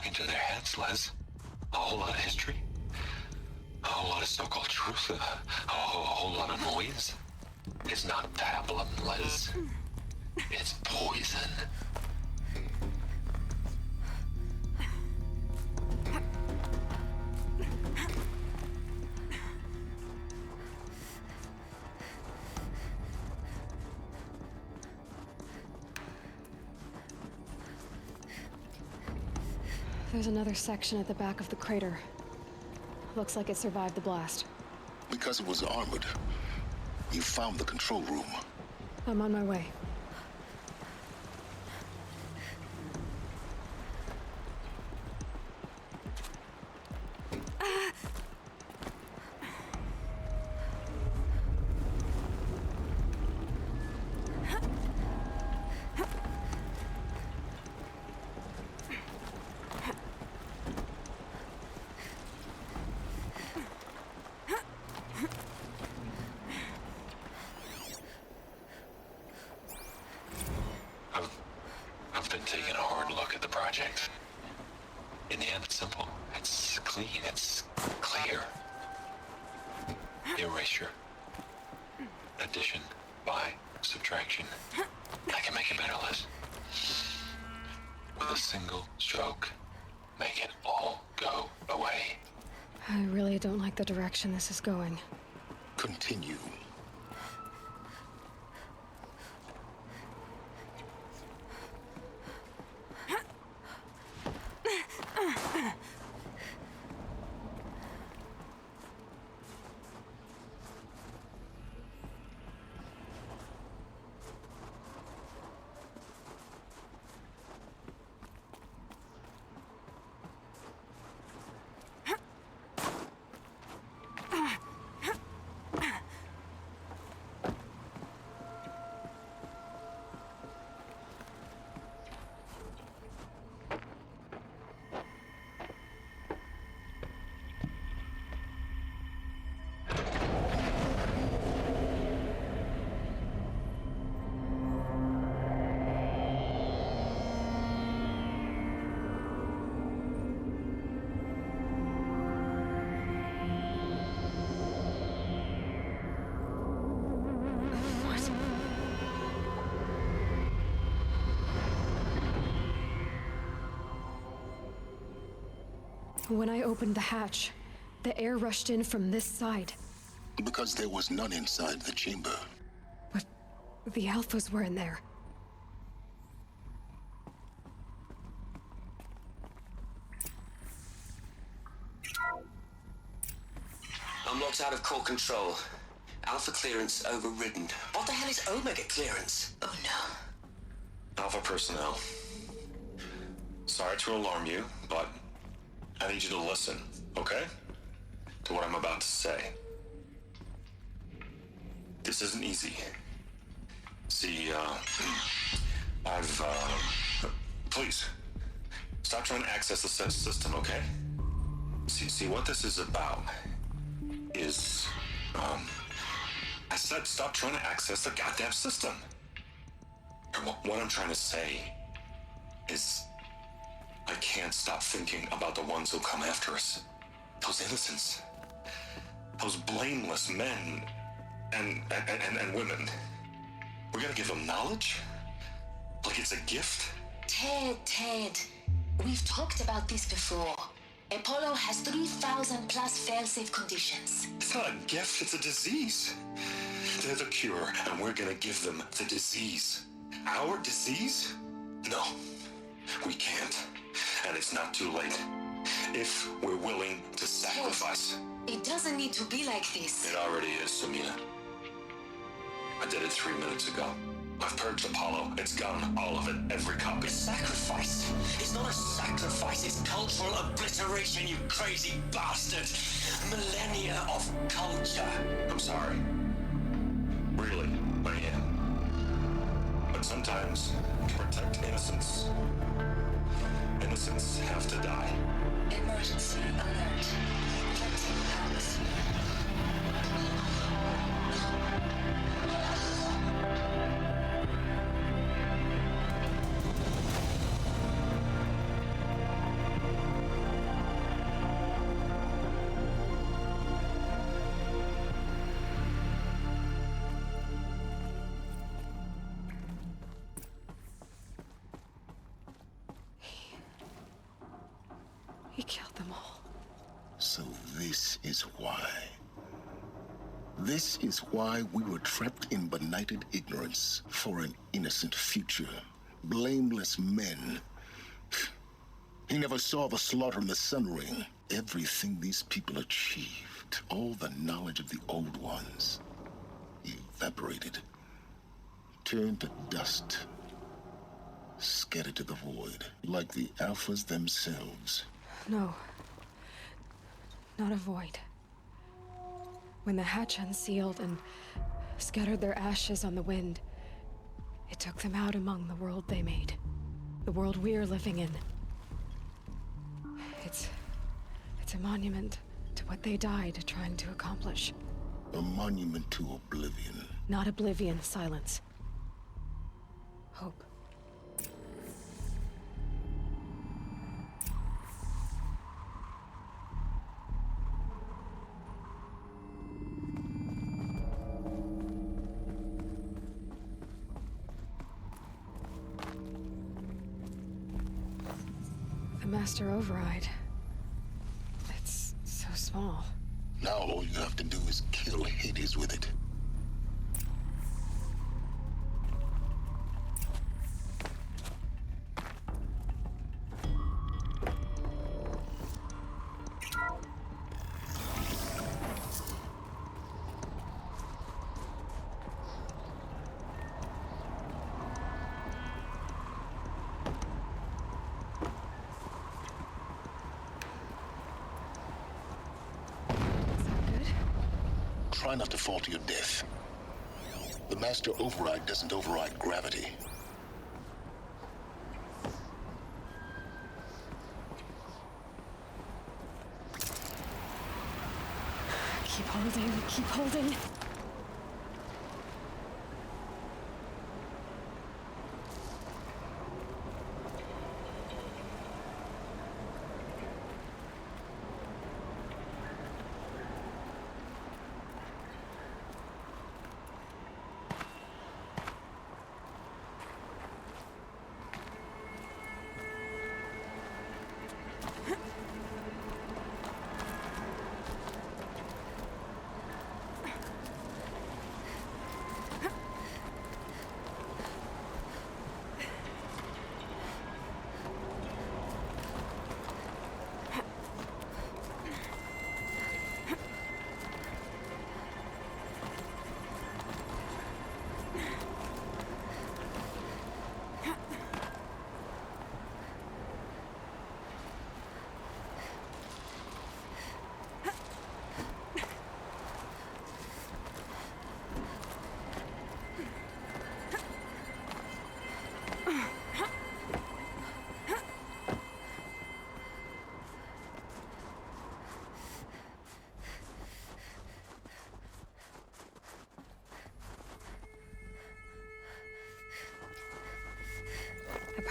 Q: Into their heads, Liz. A whole lot of history. A whole lot of so-called truth. A whole lot of noise. It's not pablum, Liz. It's poison.
C: There's another section at the back of the crater. Looks like it survived the blast.
B: Because it was armored, you found the control room.
C: I'm on my way.
Q: I've been taking a hard look at the project. In the end, it's simple. It's clean. It's clear. Erasure. Addition. By. Subtraction. I can make it better, Liz. With a single stroke, make it all go away.
C: I really don't like the direction this is going.
B: Continue.
C: When I opened the hatch, the air rushed in from this side.
B: Because there was none inside the chamber.
C: But the Alphas were in there.
O: I'm locked out of core control. Alpha clearance overridden. What the hell is Omega clearance?
A: Oh no.
Q: Alpha personnel. Sorry to alarm you, but I need you to listen, okay? To what I'm about to say. This isn't easy. See, please, stop trying to access the system, okay? See, what this is about is, I said stop trying to access the goddamn system. And what I'm trying to say is, I can't stop thinking about the ones who come after us. Those innocents. Those blameless men and women. We're gonna give them knowledge? Like it's a gift?
A: Ted. We've talked about this before. Apollo has 3,000 plus fail-safe conditions.
Q: It's not a gift, it's a disease. They're the cure, and we're gonna give them the disease. Our disease? No, we can't. And it's not too late. If we're willing to sacrifice.
A: It doesn't need to be like this.
Q: It already is, Samina. I did it 3 minutes ago. I've purged Apollo. It's gone. All of it. Every copy.
O: Sacrifice? It's not a sacrifice. It's cultural obliteration, you crazy bastard. Millennia of culture.
Q: I'm sorry. Really, I am. But sometimes, to protect innocence, innocents have to die.
A: Emergency alert. Detecting powers.
C: He killed them all.
B: So this is why. This is why we were trapped in benighted ignorance for an innocent future. Blameless men. He never saw the slaughter in the Sun Ring. Everything these people achieved, all the knowledge of the old ones, evaporated, turned to dust, scattered to the void, like the Alphas themselves.
C: No. Not a void. When the hatch unsealed and scattered their ashes on the wind, it took them out among the world they made. The world we're living in. It's a monument to what they died trying to accomplish.
B: A monument to oblivion.
C: Not oblivion, silence. Hope. The Master Override. It's so small.
B: Now all you have to do is kill Hades with it. Try not to fall to your death. The Master Override doesn't override gravity.
C: Keep holding, keep holding.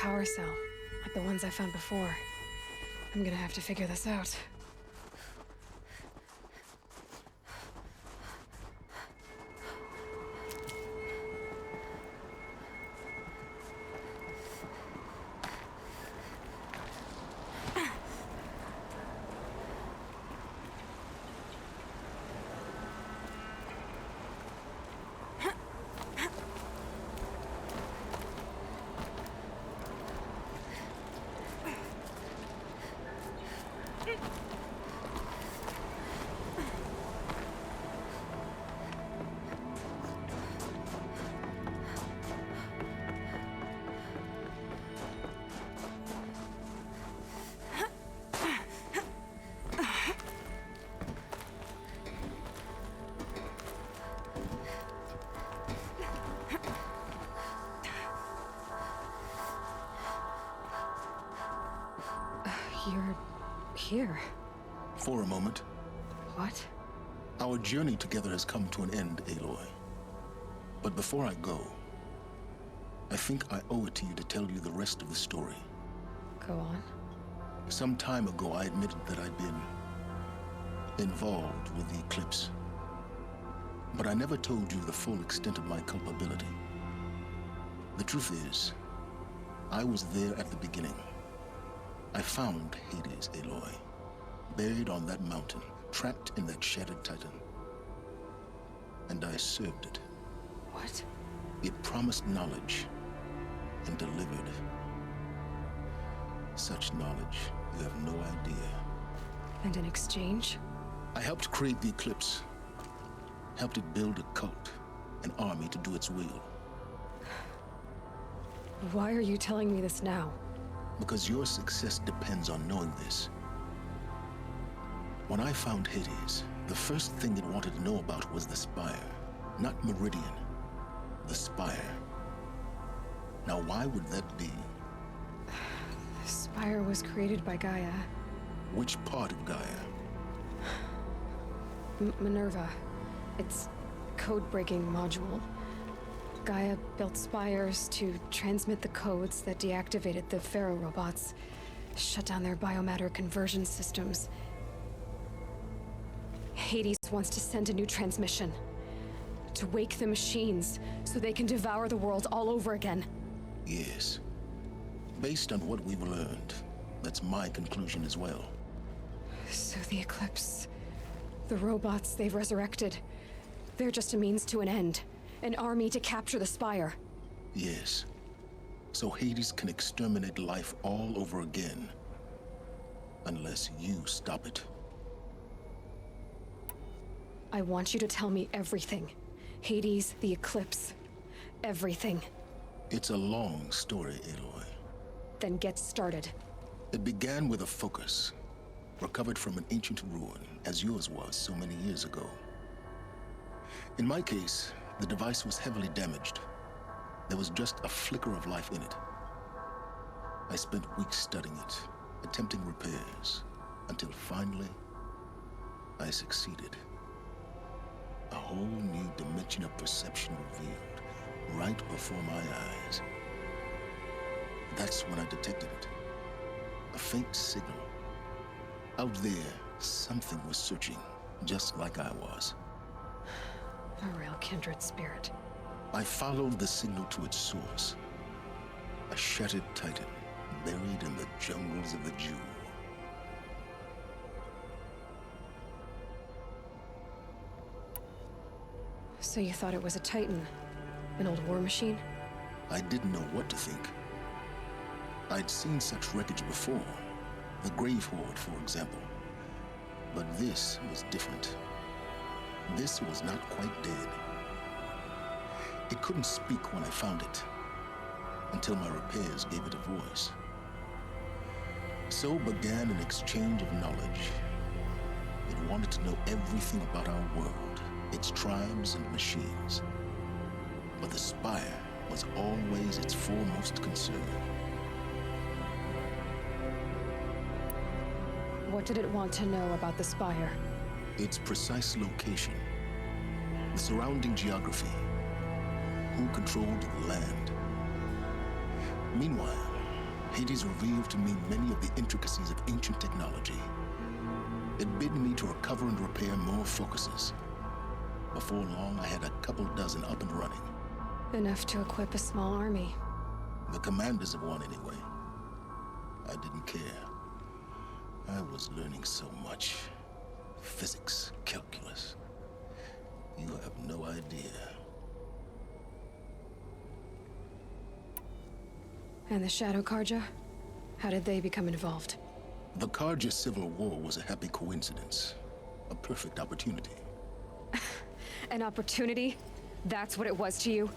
C: power cell, like the ones I found before. I'm gonna have to figure this out. You're here.
B: For a moment.
C: What?
B: Our journey together has come to an end, Aloy. But before I go, I think I owe it to you to tell you the rest of the story.
C: Go on.
B: Some time ago, I admitted that I'd been involved with the eclipse. But I never told you the full extent of my culpability. The truth is, I was there at the beginning. I found Hades, Aloy, buried on that mountain, trapped in that shattered titan. And I served it.
C: What?
B: It promised knowledge and delivered. Such knowledge, you have no idea.
C: And in exchange?
B: I helped create the eclipse. Helped it build a cult, an army to do its will.
C: Why are you telling me this now?
B: Because your success depends on knowing this. When I found Hades, the first thing it wanted to know about was the Spire. Not Meridian. The Spire. Now why would that be?
C: The Spire was created by Gaia.
B: Which part of Gaia?
C: Minerva. It's code-breaking module. Gaia built spires to transmit the codes that deactivated the Pharaoh robots, shut down their biomatter conversion systems. Hades wants to send a new transmission, to wake the machines so they can devour the world all over again.
B: Yes. Based on what we've learned, that's my conclusion as well.
C: So the Eclipse, the robots they've resurrected, they're just a means to an end. An army to capture the Spire.
B: Yes. So Hades can exterminate life all over again. Unless you stop it.
C: I want you to tell me everything. Hades, the Eclipse, everything.
B: It's a long story, Aloy.
C: Then get started.
B: It began with a focus, recovered from an ancient ruin, as yours was so many years ago. In my case, the device was heavily damaged. There was just a flicker of life in it. I spent weeks studying it, attempting repairs, until finally, I succeeded. A whole new dimension of perception revealed, right before my eyes. That's when I detected it. A faint signal. Out there, something was searching, just like I was.
C: A real kindred spirit.
B: I followed the signal to its source. A shattered titan, buried in the jungles of the Jewel.
C: So you thought it was a titan? An old war machine?
B: I didn't know what to think. I'd seen such wreckage before. The Grave Horde, for example. But this was different. This was not quite dead. It couldn't speak when I found it, until my repairs gave it a voice. So began an exchange of knowledge. It wanted to know everything about our world, its tribes and machines. But the Spire was always its foremost concern.
C: What did it want to know about the Spire?
B: Its precise location, the surrounding geography, who controlled the land. Meanwhile, Hades revealed to me many of the intricacies of ancient technology. It bid me to recover and repair more focuses. Before long, I had a couple dozen up and running.
C: Enough to equip a small army.
B: The commanders of one, anyway. I didn't care. I was learning so much. Physics, calculus. You have no idea.
C: And the Shadow Karja? How did they become involved?
B: The Karja civil war was a happy coincidence. A perfect opportunity.
C: An opportunity? That's what it was to you?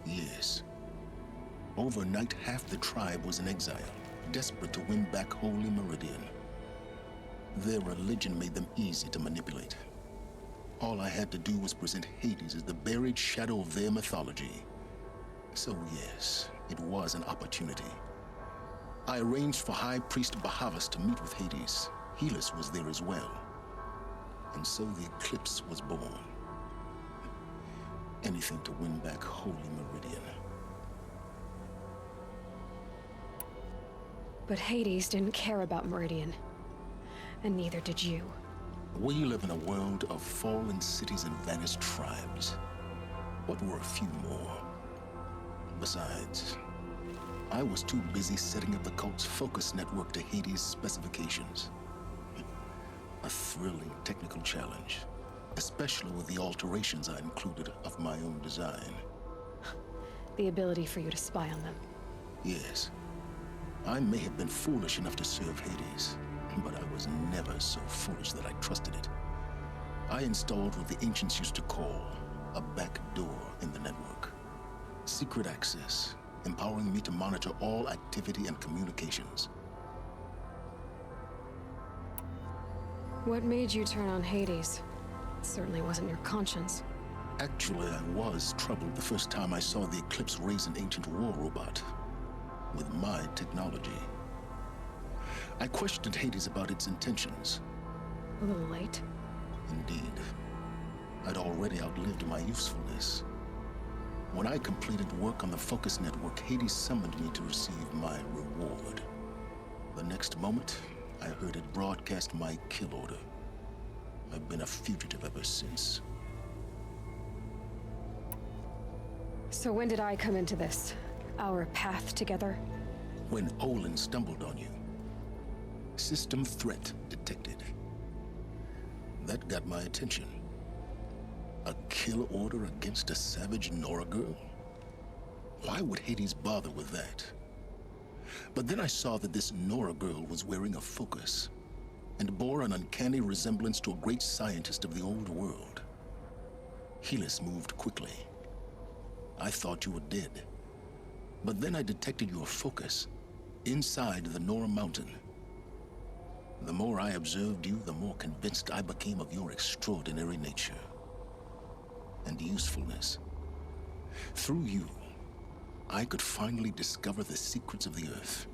B: Yes. Overnight, half the tribe was in exile, desperate to win back Holy Meridian. Their religion made them easy to manipulate. All I had to do was present Hades as the buried shadow of their mythology. So yes, it was an opportunity. I arranged for High Priest Bahavas to meet with Hades. Helis was there as well. And so the eclipse was born. Anything to win back Holy Meridian.
C: But Hades didn't care about Meridian. And neither did you.
B: We live in a world of fallen cities and vanished tribes. What were a few more? Besides, I was too busy setting up the cult's focus network to Hades' specifications. A thrilling technical challenge, especially with the alterations I included of my own design.
C: The ability for you to spy on them.
B: Yes. I may have been foolish enough to serve Hades, but I was never so foolish that I trusted it. I installed what the ancients used to call a back door in the network. Secret access, empowering me to monitor all activity and communications.
C: What made you turn on Hades? It certainly wasn't your conscience.
B: Actually, I was troubled the first time I saw the Eclipse raise an ancient war robot with my technology. I questioned Hades about its intentions.
C: A little late.
B: Indeed. I'd already outlived my usefulness. When I completed work on the Focus Network, Hades summoned me to receive my reward. The next moment, I heard it broadcast my kill order. I've been a fugitive ever since.
C: So when did I come into this? Our path together?
B: When Olin stumbled on you. System threat detected. That got my attention. A kill order against a savage Nora girl? Why would Hades bother with that? But then I saw that this Nora girl was wearing a focus and bore an uncanny resemblance to a great scientist of the old world. Helis moved quickly. I thought you were dead. But then I detected your focus inside the Nora mountain. The more I observed you, the more convinced I became of your extraordinary nature and usefulness. Through you, I could finally discover the secrets of the Earth.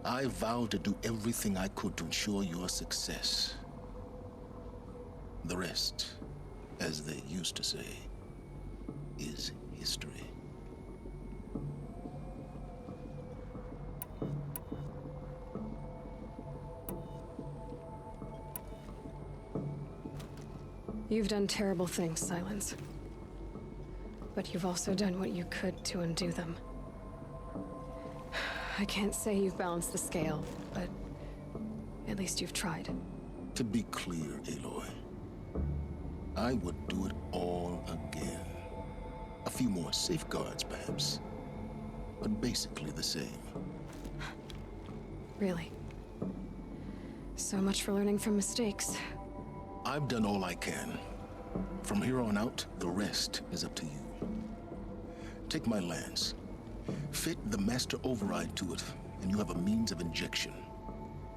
B: I vowed to do everything I could to ensure your success. The rest, as they used to say, is history.
C: You've done terrible things, Silence. But you've also done what you could to undo them. I can't say you've balanced the scale, but at least you've tried.
B: To be clear, Aloy, I would do it all again. A few more safeguards, perhaps, but basically the same.
C: Really? So much for learning from mistakes.
B: I've done all I can. From here on out, the rest is up to you. Take my lance. Fit the master override to it, and you have a means of injection.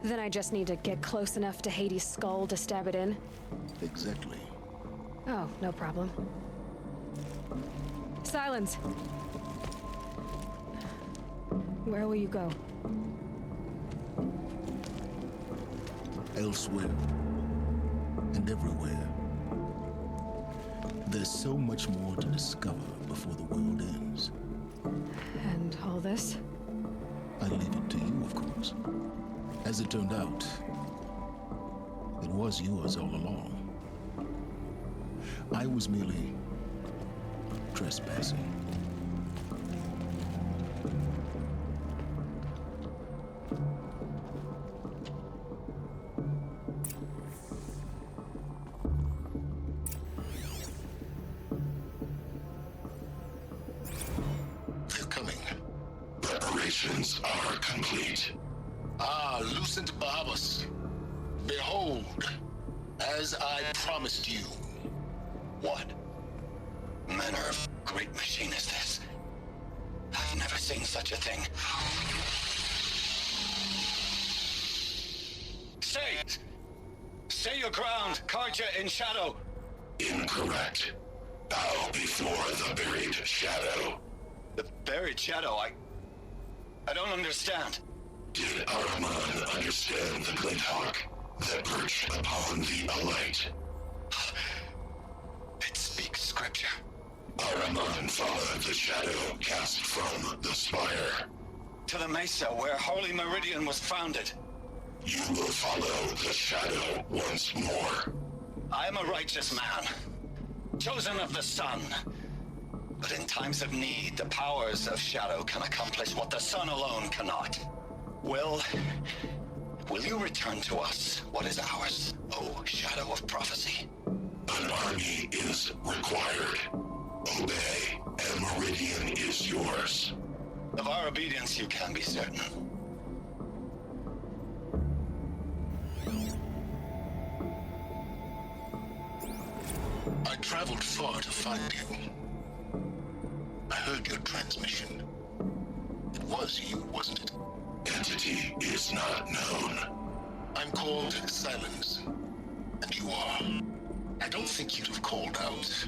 C: Then I just need to get close enough to Hades' skull to stab it in?
B: Exactly.
C: Oh, no problem. Silence! Where will you go?
B: Elsewhere. And everywhere. There's so much more to discover before the world ends.
C: And all this?
B: I leave it to you, of course. As it turned out, it was yours all along. I was merely trespassing.
E: They're coming. Preparations are complete. Ah, Lucent Bahabas. Behold, as I promised you.
G: What manner of great machine is this? I've never seen such a thing. Stay your ground, Karja in shadow.
E: Incorrect. Bow before the buried shadow.
G: The buried shadow, I don't understand.
E: Did Ahriman understand the glint hawk that perched upon the alight?
G: It speaks scripture.
E: Ahriman followed the shadow cast from the spire.
G: To the mesa where Holy Meridian was founded.
E: You will follow the shadow once more.
G: I am a righteous man, chosen of the sun. But in times of need, the powers of shadow can accomplish what the sun alone cannot. Will you return to us what is ours, O shadow of prophecy?
E: An army is required. Obey, and Meridian is yours.
G: Of our obedience you can be certain.
B: I traveled far to find you. I heard your transmission. It was you, wasn't it?
E: Entity is not known.
B: I'm called Silence, and you are. I don't think you'd have called out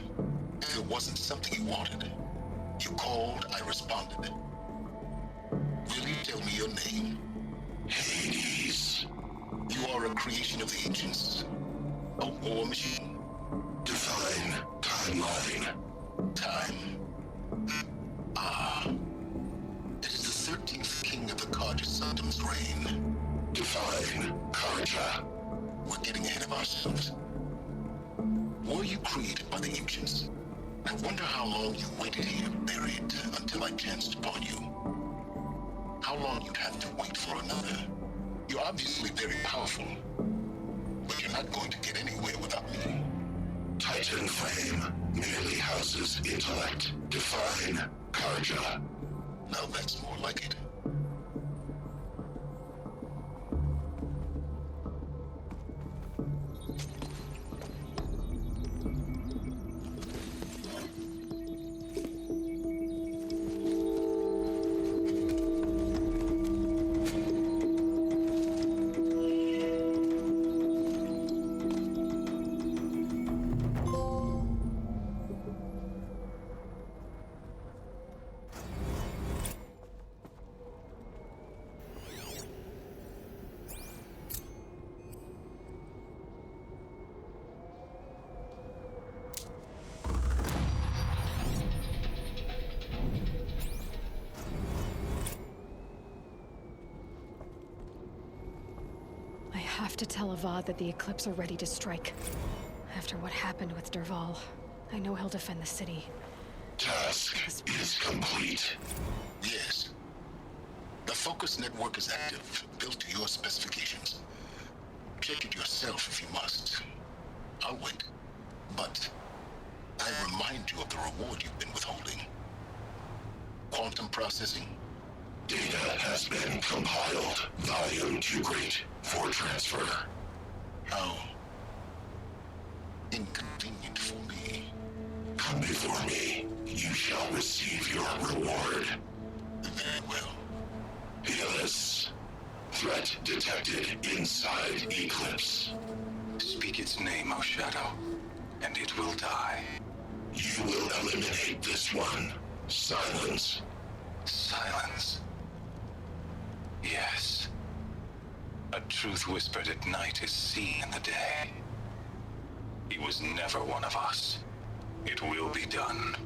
B: if there wasn't something you wanted. You called, I responded. Will you tell me your name?
E: Hades.
B: You are a creation of the ancients. A war machine.
E: Define timeline.
B: Time. Ah. It is the 13th king of the Karja Sanctum's reign.
E: Define Karja.
B: We're getting ahead of ourselves. Were you created by the ancients? I wonder how long you waited here buried until I chanced upon you. How long you'd have to wait for another. You're obviously very powerful, but you're not going to get anywhere without me.
E: Titan Flame merely houses intellect. Define Karja.
B: Now that's more like it.
C: I have to tell Avad that the Eclipse are ready to strike. After what happened with Derval, I know he'll defend the city.
E: Task is complete.
B: Yes. The focus network is active, built to your specifications. Check it yourself if you must. I'll wait. But I remind you of the reward you've been withholding. Quantum processing.
E: Data has been compiled. Volume too great for transfer.
B: How inconvenient for me.
E: Come before me. You shall receive your reward.
B: Very well.
E: Peerless. Threat detected inside Eclipse.
Q: Speak its name, O Shadow, and it will die.
E: You will eliminate this one. Silence.
Q: Silence. Yes. A truth whispered at night is seen in the day. He was never one of us. It will be done.